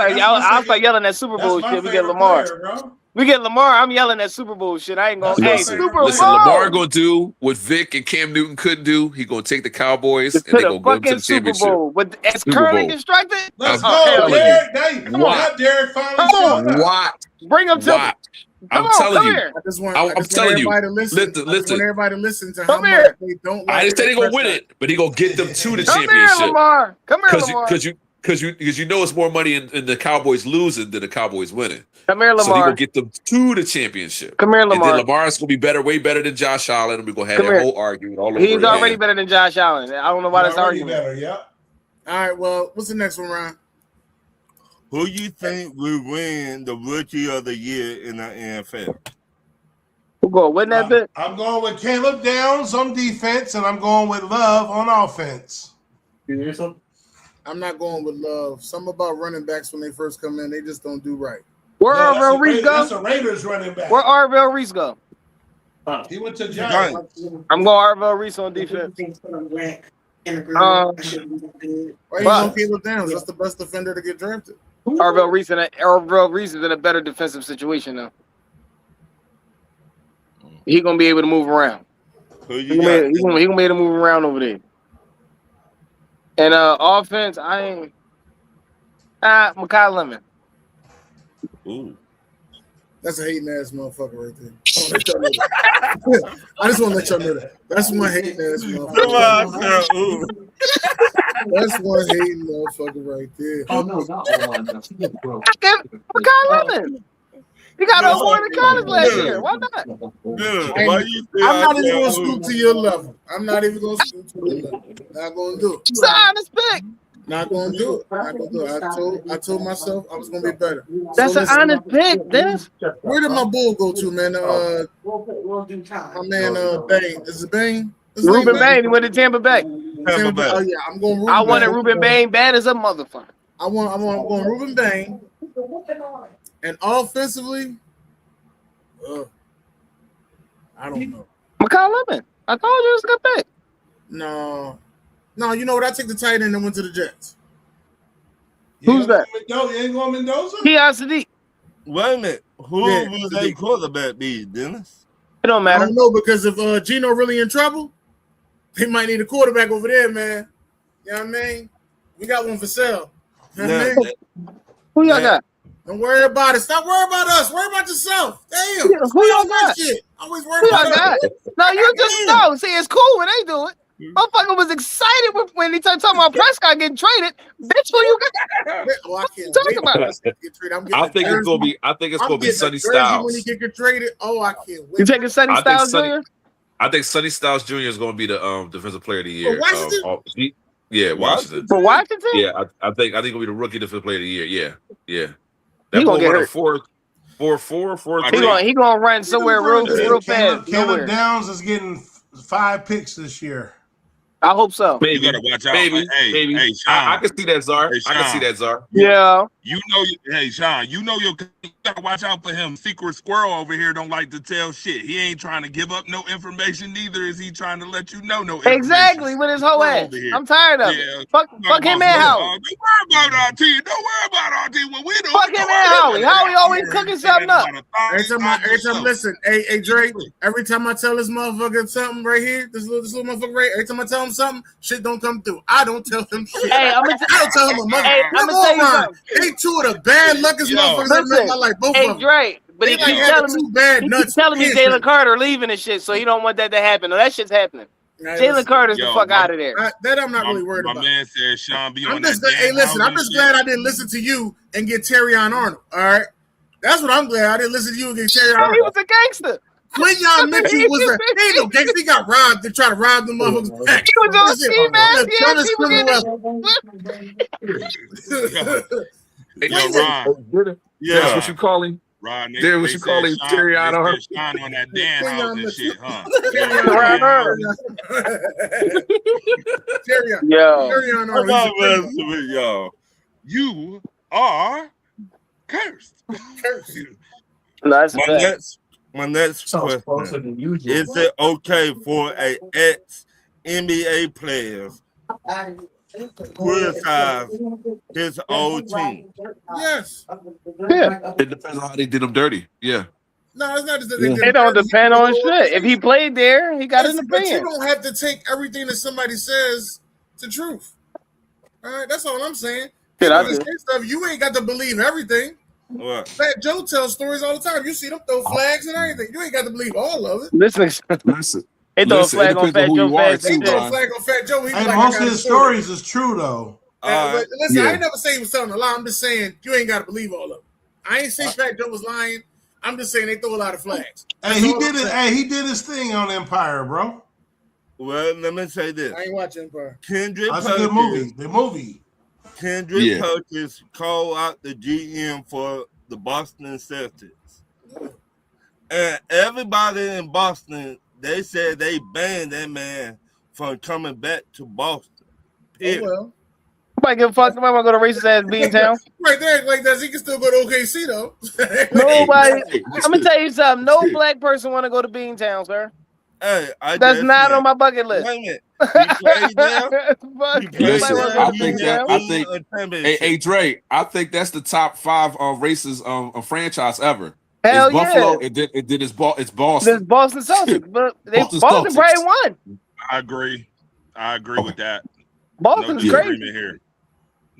that's I'll my start favorite- yelling that Super That's Bowl my shit. We get favorite Lamar. player, bro. We get Lamar. I'm yelling that Super Bowl shit. I ain't gonna. That's my Hey, Listen, Super listen, Bowl. Lamar gonna do what Vic and Cam Newton couldn't do. He gonna take the Cowboys and to they the gonna go to fucking the Super championship. Bowl. But as Super currently Bowl. constructed, Let's I'm go, telling Derek. you. Come on, Derek finally Come on. showed up. What? bring him to me. What? Come I'm on, telling come you. here. I just want, I'm I just want telling you. everybody to listen. Listen, I just listen. want everybody to listen to Come how here. much they don't like I didn't say they Dak gonna win Prescott. it, but he gonna get them to the Come here, championship. Lamar. Come here, Lamar. Because you know it's more money in the Cowboys losing than the Cowboys winning. Come here, So he Lamar. gonna get them to the championship. Come here, And then Lamar. Lamar's gonna be better, way better than Josh Allen, and we're gonna have Come that here. whole argument all over He's again. already better than Josh Allen. I don't know why that's Already argument. better, yeah. All right, well, what's the next one, Ryan? Who you think will win the Rookie of the Year in the NFL? Who go win that bit? I'm going with Caleb Downs on defense, and I'm going with Love on offense. You hear something? I'm not going with Love. Something about running backs when they first come in, they just don't do right. Where Yeah, that's Arvell a Reese That's go? a Raiders running back. Where Arvell Reese go? He went to Giants. I'm going Arvell Reese on defense. Why you But- going Caleb Downs? That's the best defender to get drafted. Arvell Reese is in a better defensive situation now. He gonna be able to move around. Who He you gonna, got? he gonna be able to move around over there. And offense, I ain't. Makai Lemon. Ooh. That's a hating ass motherfucker right there. I just want to let y'all know that. That's one hating ass motherfucker. Ooh. That's one hating motherfucker right there. Oh no, not all on them. Makai Lemon. He got an award in college last year. Why not? I'm not even going to scoot to your level. I'm not even going to scoot to your level. Not going to do it. It's an honest pick. Not going to do it. Not going to do it. I told myself I was going to be better. That's an honest pick, Dennis. Where did my bull go to, man? My man, Bain. Is it Bain? Ruben Bain. He went to Tampa Bay. Tampa Bay. Oh, yeah. I'm going Ruben I wanted Ruben Bain bad as a motherfucker. I'm going Ruben Bain. And offensively, I don't know. Makai Lemon. I told you it was a good pick. No, you know what? I took the tight end and went to the Jets. Who's that? You ain't going Mendoza? Keon Sadiq. Wait a minute. Who was a quarterback be, Dennis? It don't matter. I don't know, because if Gino really in trouble, they might need a quarterback over there, man. You know what I mean? We got one for sale. You know what I mean? Who y'all got? Don't worry about it. Stop worrying about us. Worry about yourself. Damn. Who y'all got? Shit. Always worry Who about y'all got? us. No, you just know. See, it's cool when they do it. Motherfucker was excited when he talking about Prescott getting traded. Bitch, who you got? Well, I can't talking about? I think it's gonna be Sonny Styles. When he get traded, I can't wait. You taking Sonny Styles Jr.? I think Sonny Styles Jr. is going to be the defensive player of the year. Washington? Washington. For Washington? Yeah, I think he'll be the rookie defensive player of the year. Yeah. He gonna get hurt. 4-4. He gonna run somewhere real fast. Caleb Downs is getting 5 picks this year. I hope so. You gotta watch out. Baby. Hey, Sean. I can see that, Czar. Hey, I can see that, Czar. Yeah. You know, hey Sean, you gotta watch out for him. Secret squirrel over here don't like to tell shit. He ain't trying to give up no information, neither is he trying to let you know no information. Exactly, with his whole ass. I'm tired of it. Fuck him and Howie. Don't worry about RT. Don't worry about RT. When we do Fuck him and Howie. Howie always cooking something up. Every time, listen, hey Dre, every time I tell this motherfucker something right here, this little motherfucker right, every time I tell him something, shit don't come through. I don't tell him shit. Hey, I don't tell him a mother. Hey, I'm gonna tell you something. They two of the bad luckiest motherfuckers in my life. Both of them. Hey, Dre, but he keeps telling me Jalen Carter leaving and shit, so he don't want that to happen. No, that shit's happening. Jalen Carter's the fuck out of there. That I'm not really worried about. My man said Sean be on that. Hey, listen, I'm just glad I didn't listen to you and get Terrion Arnold. All right, that's what I'm glad I didn't listen to you and get Terrion Arnold. He was a gangster. Quinyon Mitchell was he ain't no gangster. He got robbed to try to rob the motherfuckers back. He was on ski mask. That's what you call him. Ron, That's what you call him, Terrion Arnold. Sean on that Dan house and shit, huh? Terrion Arnold. Y'all. You are cursed. My next question: is it okay for a ex-NBA player criticize his old team? Yes. Yeah. It depends on how they did him dirty. Yeah. No, it's not just that it don't depend on shit. If he played there, he got an opinion. You don't have to take everything that somebody says to truth. All right, that's all I'm saying. Stuff, you ain't got to believe everything. What? Fat Joe tells stories all the time. You see them throw flags and everything. You ain't got to believe all of it. Listen. They throw a flag on Fat Joe. They throw a flag on Fat Joe. Hey, most of his stories is true though. But listen, I ain't never say he was telling a lie. I'm just saying you ain't got to believe all of it. I ain't saying Fat Joe was lying. I'm just saying they throw a lot of flags. Hey, he did it. Hey, he did his thing on Empire, bro. Well, let me say this. I ain't watching Empire. That's a good movie. The movie. Kendrick Perkins called out the GM for the Boston Celtics. And everybody in Boston, they said they banned that man from coming back to Boston. Oh, well. Nobody give a fuck. Nobody want to go to racist ass Beantown. Right there, like that. He can still go to OKC though. Nobody. I'm gonna tell you something. No black person want to go to Beantown, sir. Hey, that's not on my bucket list. Wait a minute. Hey, Dre, I think that's the top 5 racist franchise ever. Hell it's Buffalo, and then it's Boston. It's Boston Celtics, but Boston probably won. I agree with that. Boston's no crazy. here.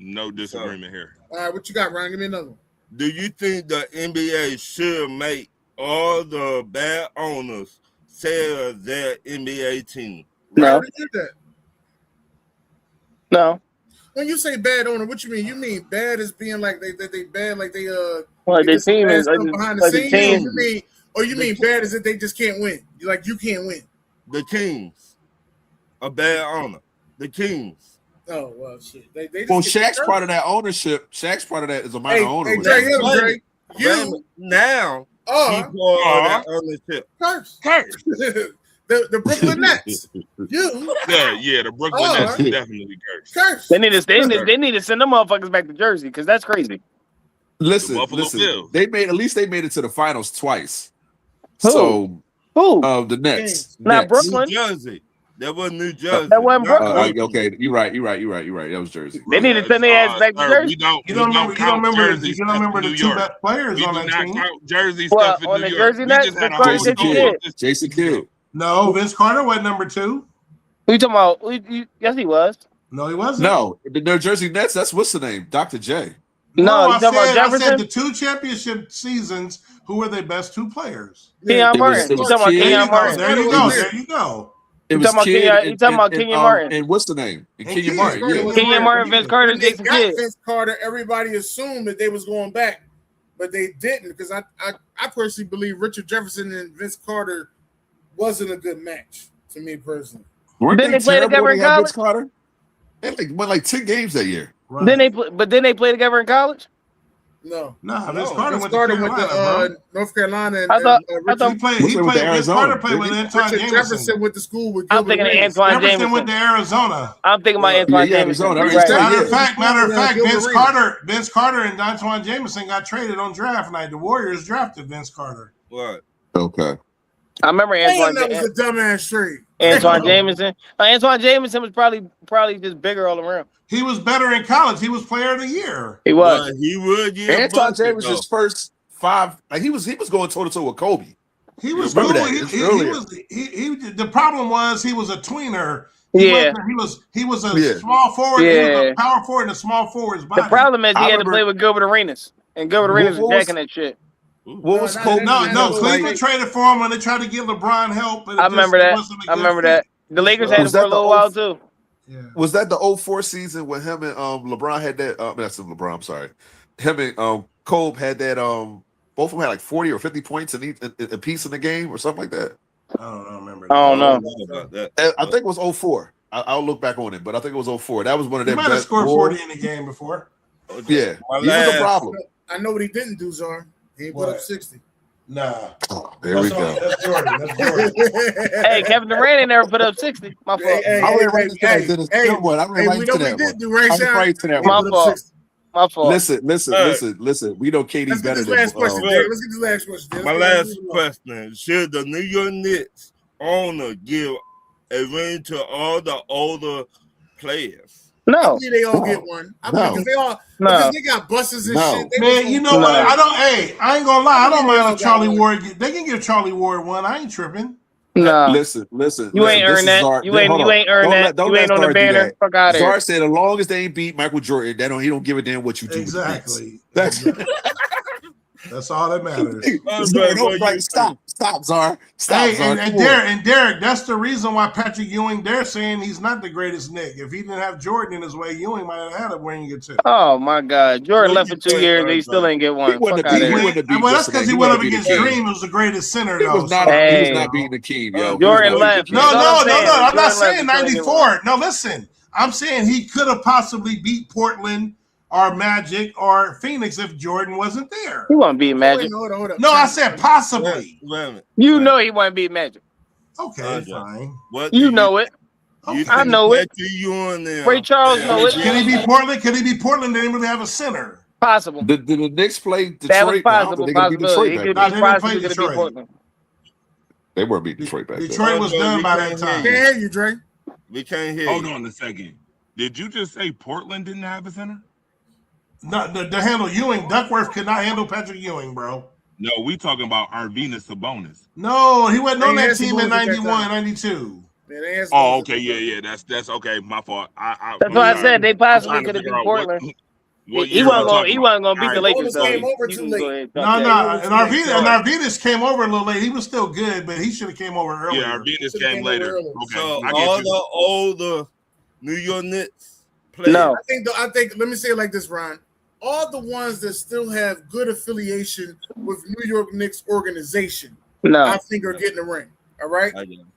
No disagreement here. All right, what you got, Ryan? Give me another one. Do you think the NBA should make all the bad owners sell their NBA team? Right, No. they did that. No. When you say bad owner, what you mean? You mean bad as being like they bad, like they Well, they the did some team bad is stuff like, behind the like the scenes, team. or you mean bad as if they just can't win? Like you can't win. The Kings, a bad owner. The Kings. Oh well, shit. They just Well, get Shaq's part of that ownership. Shaq's part of that is a minor Hey, owner. hey, with Dre, that. Dre, you now he are part of that ownership. curse. Curse. the Brooklyn Nets. You Yeah, the Brooklyn Nets is definitely cursed. curse. They need to send them motherfuckers back to Jersey because that's crazy. Listen, Buffalo Bills. they made it to the finals twice. Who? So Who? the Nets, Not Nets. Brooklyn. New Jersey. That was New Jersey. That wasn't Brooklyn. Okay, you're right. That was Jersey. They need to send their ass back to Sir, Jersey. You don't remember Jersey you don't remember the two best players We on do that not team? count Jersey Well, stuff in on New the York. Jersey We Nets, just had a Vince Carter whole said story you about this. Jason Kidd. No, Vince Carter wasn't number 2. Who you talking about? Yes, he was. No, he wasn't. No, the New Jersey Nets. That's what's the name, Dr. J. No, you I talking about said Jefferson? the 2 championship seasons. Who were their best 2 players? Kenyon It was- Martin. it You was talking about Kidd. Kenyon Martin? There you go. There you go. It You was talking about Kidd. Kenyon- you talking about Kenyon Martin? And what's the name? And And Kenyon Kidd. Martin. Yeah. Kenyon Martin, Vince Carter, When they Jason got Kidd. Vince Carter, everybody assumed that they was going back, but they didn't because I personally believe Richard Jefferson and Vince Carter wasn't a good match to me personally. Weren't Didn't they play terrible together when in they had Vince college? Carter? They won 10 games that year. Right. Then they play together in college. No, Nah, Vince Carter Vince went Carter to went Carolina, to North Carolina, and I thought- Richard, He played with Vince Arizona, Carter played with Antoine Richard Jameson. Jefferson went to school with I'm Gilbert thinking of Arenas. Antoine Jefferson Jameson. went to Arizona. I'm thinking about Antoine yeah, Jameson. Arizona. You're Richard right. Matter of Jefferson. fact, Gilbert Vince Arenas. Carter and Antoine Jameson got traded on draft night. The Warriors drafted Vince Carter. What? Okay. I remember Damn, that was a dumbass trade. Antoine Jameson. Antoine Jameson was probably just bigger all around. He was better in college. He was player of the year. He was. He would. Antoine Jameson's first 5, like he was going toe to toe with Kobe. He was Remember cool. that. He It's earlier. was. The problem was he was a tweener. Yeah. He was a small forward. Yeah. He was a power forward in a small forward's body. The problem is he I had to play with Gilbert Arenas, and Gilbert Arenas was jacking that shit. What was No, Kobe? No, Cleveland traded for him when they tried to get LeBron help. But I remember that. I remember that. The Lakers had him Was for a that the little while too. Yeah. Was that the 04 season when him and LeBron had that? That's LeBron. I'm sorry. Him and Kobe had that. Both of them had like 40 or 50 points in a piece in the game or something like that. I don't remember. I don't know. About that. I think it was 04. I'll look back on it, but I think it was 04. That was one of He them. might have best scored Bulls. 40 in the game before. Yeah, My he was last- a problem. I know what he didn't do, Czar. He ain't put up What? 60. Nah. Oh, there we go. That's Jordan. That's Jordan. Hey, Kevin Durant ain't never put up 60. My fault. Hey, I went right to that. Dennis. hey, Good one. I went right we to know that we did one. do Ray I went Sean. right to that My one. Put up fault. 60. My fault. Listen. We know KD's Let's get better this than. last question, Look. Jay. Let's get this last question. Jay. My Let's last move on. question: should the New York Knicks owner give a ring to all the older players? I No. believe they all get one. I believe because they all because they got buses and No. shit. They Man, was you know gonna- what? I ain't gonna lie. I don't mind if Charlie Yeah. Ward. They can give Charlie Ward one. I ain't tripping. Nah. Listen. You ain't earned that. You ain't earned that. You ain't on the banner. Fuck out of here. Czar said, as long as they ain't beat Michael Jordan, he don't give a damn what you do. Exactly. That's That's all that matters. Stop, Czar. Stop, Hey, Czar. and Derek, that's the reason why Patrick Ewing, they're saying he's not the greatest Knick. If he didn't have Jordan in his way, Ewing might have had a ring or two. Oh my God. Jordan left for 2 years. He still ain't get one. He wouldn't Fuck have out of beat- here. he wouldn't have beat Well, that's what's because the he name? went up He against wouldn't have beat Dream, who was the greatest center, He though. was not. Hey. He was not beating the King, yo. Jordan He was not left. beating No, the King. That's what I'm saying. I'm not Jordan saying left to 94. No, listen. I'm saying he could have possibly beat Portland or Magic or Phoenix if Jordan wasn't there. He won't beat Magic. Hold on. No, I said possibly. Wait a minute. You know he won't beat Magic. Okay, fine. What do You know it. You I think know it. Patrick Ewing there? Ray Charles know it. Can he beat Portland? Can he beat Portland? They didn't really have a center. Possible. Did the Knicks play Detroit? That was I don't possible. think they could beat Possibility. He Detroit could back No, then. they be didn't play possibly gonna beat Detroit. Portland. They weren't beating Detroit back then. Detroit was done by that time. Can't hear you, Dre. We can't hear Hold you. on a second. Did you just say Portland didn't have a center? No, to handle Ewing, Duckworth could not handle Patrick Ewing, bro. No, we talking about Arvinas Sabonis. No, he wasn't on He that had team Sabonis in at that 91, time. 92. Man, they has Oh, okay, yeah. That's okay. My fault. That's why I said they possibly could have figure beat out Portland. what He year we wasn't gonna. talking He about. wasn't gonna beat the All right. Lakers. Bonus So came over you too can late. go ahead and No, talk no, that. and Arvidas came over a little late. He was still good, but he should have came over earlier. Yeah, Arvidas Should've came later. over early. Okay, So I all get you. the older New York Knicks players. No. I think. Let me say it like this, Ron. All the ones that still have good affiliation with New York Knicks organization, No. I think are getting a ring. All right.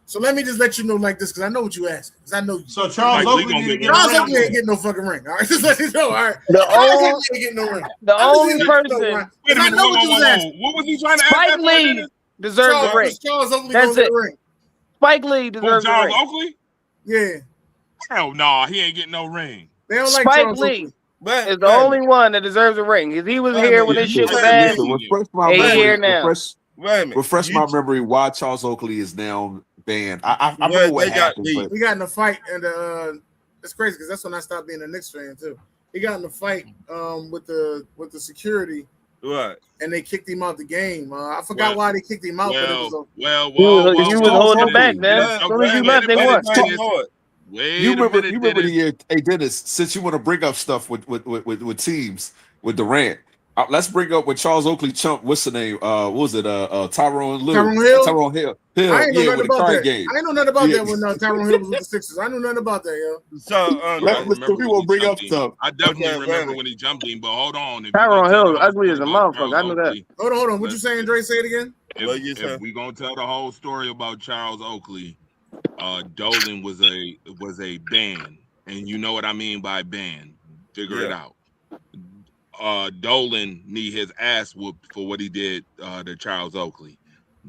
So let me just let you know like this, because I know what you asked. Because I know you. So Charles Mike Lee Oakley gonna didn't get get one. a Charles ring. Oakley ain't getting no fucking ring. All right, just let you know. All right. The Charles only- Oakley ain't getting no ring. The I'm just only letting you know, person, Ron, 'cause Wait a I minute, know whoa, what you whoa, was whoa. asking. What was he trying to ask Spike that for, Lee Dennis? deserves a ring. Charles Oakley That's gonna get it. a ring. Spike Lee Who, deserves a Charles ring. Oakley? Yeah. Hell no, he ain't getting no ring. They don't like Spike Charles Lee Oakley. is the only one that deserves a ring. If he was here when this shit was bad, Listen, refresh my and he memory. here now. Refresh my memory why Charles Oakley is now banned. I remember what happened, but He got in a fight, and it's crazy because that's when I stopped being a Knicks fan too. He got in a fight with the security, right? And they kicked him out the game. I forgot why they kicked him out, but it was a you was holding it back, man. As soon as you left, they won. You remember the year? Hey, Dennis, since you want to bring up stuff with teams with Durant, let's bring up when Charles Oakley chumped. What's the name? What was it? Tyrone Hill. Tyrone Hill. I ain't know nothing about that. I ain't know nothing about that when Tyrone Hill was with the Sixers. I knew nothing about that, yo. So we will bring up stuff. I definitely remember when he jumped him, but hold on. Tyrone Hill ugly as a motherfucker. I knew that. Hold on. What you saying, Dre? Say it again. If we gonna tell the whole story about Charles Oakley, Dolan was a ban, and you know what I mean by ban. Figure it out. Dolan need his ass whooped for what he did to Charles Oakley.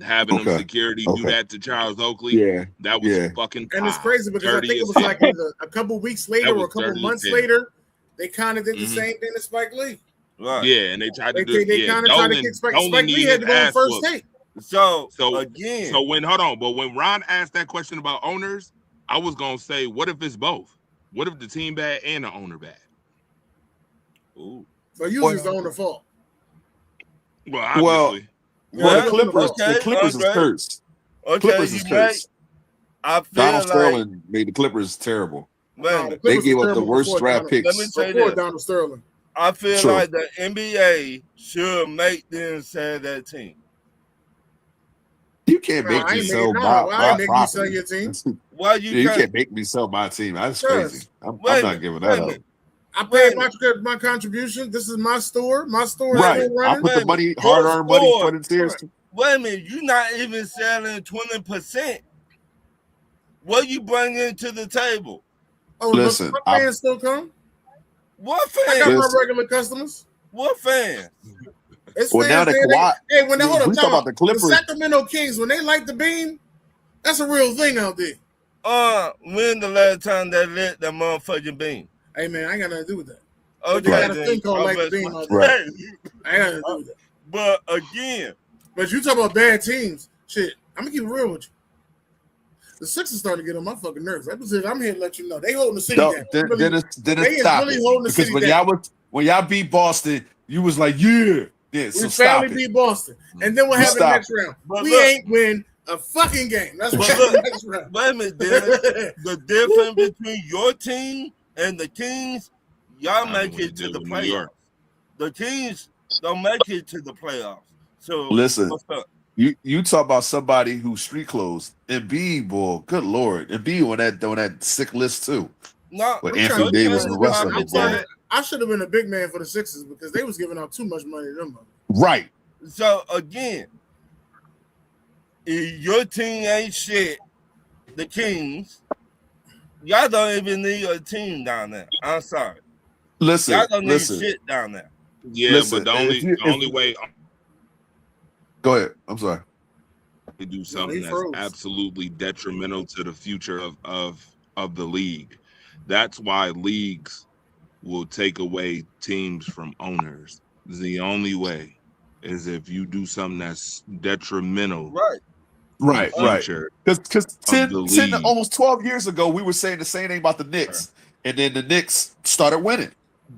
Having them security do that to Charles Oakley, that was fucking. And it's crazy because I think it was like a couple weeks later or a couple months later, they kind of did the same thing to Spike Lee. Right. Yeah, and they tried to do. They kind of tried to kick Spike Lee had to go on first take. So again, so when when Ron asked that question about owners, I was gonna say, what if it's both? What if the team bad and the owner bad? Ooh. So usually it's the owner's fault. Well, obviously. Well, the Clippers is cursed. Clippers is cursed. Donald Sterling made the Clippers terrible. Man, they gave up the worst draft picks. Let me say this. Donald Sterling. I feel like the NBA should make them sell that team. You can't make me sell my sell your team. Why you can't make me sell my team? That's crazy. I'm not giving that up. I paid my contribution. This is my store. My store is still running. I put the money, hard-earned money, put it tears. Wait a minute, you're not even selling 20%. What you bringing to the table? Oh, listen, my fans still come. What fans? I got my regular customers. What fans? It's well, now fans, when they hold on, the Clippers, the Sacramento Kings, when they light the beam, that's a real thing out there. When the last time they lit that motherfucking beam? Hey man, I ain't got nothing to do with that. Okay, they got a thing called light the beam out there. Right. I ain't got nothing to do with that. But again, you talk about bad teams. Shit, I'm gonna keep it real with you. The Sixers starting to get on my fucking nerves. I'm here to let you know they holding the city down. Dennis, stop it. Because when y'all beat Boston, you was like, so we stop finally beat Boston, and then what happened next round? We ain't win a fucking game. That's what happened next round. Wait a minute, the difference between your team and the Kings, y'all make it to the playoffs. The Kings don't make it to the playoffs. So listen, you talk about somebody who's street clothes. Embiid, boy, good lord, Embiid on that sick list too. No, but Anthony Davis and the rest of them. I should have been a big man for the Sixers because they was giving out too much money to them. Right. So again, if your team ain't shit, the Kings, y'all don't even need a team down there. I'm sorry. Listen, y'all don't need shit down there. Yeah, but the only way. Go ahead. I'm sorry. To do something that's absolutely detrimental to the future of the league. That's why leagues will take away teams from owners. The only way is if you do something that's detrimental. Right. Because 10, almost 12 years ago, we were saying the same thing about the Knicks, and then the Knicks started winning.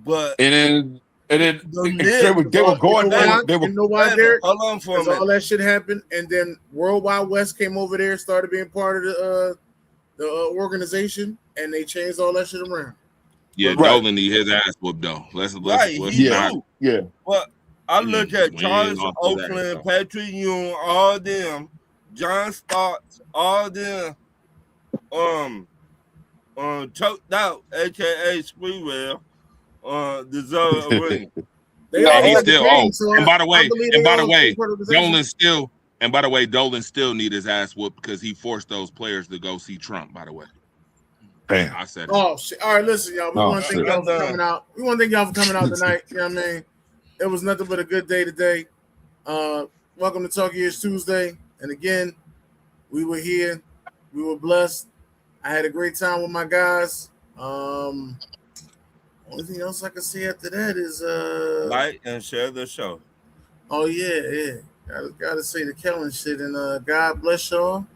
But and then they were going down. You know why, Derek? Hold on for a minute. All that shit happened, and then World Wide West came over there, started being part of the organization, and they changed all that shit around. Yeah, Right. Dolan need his ass whooped though. Let's He not. do. Yeah. But I look at We ain't Charles off of that, Oakland, so. Patrick Ewing, all them, John Starks, all them, choked out, aka Spreewell, deserve a ring. They And all he had the still game, so and by the I way, believe they all part of the organization. Dolan still need his ass whooped because he forced those players to go see Trump, by the way. Damn. I said it. Oh shit! All right, listen, y'all. We Oh, want to thank shit. y'all for coming out. We want to thank y'all for coming out tonight. You know what I mean? It was nothing but a good day today. Welcome to Talk Years Tuesday, and again, we were here. We were blessed. I had a great time with my guys. Only thing else I can say after that is Like and share the show. oh yeah. Gotta say the Kellen shit, and God bless y'all.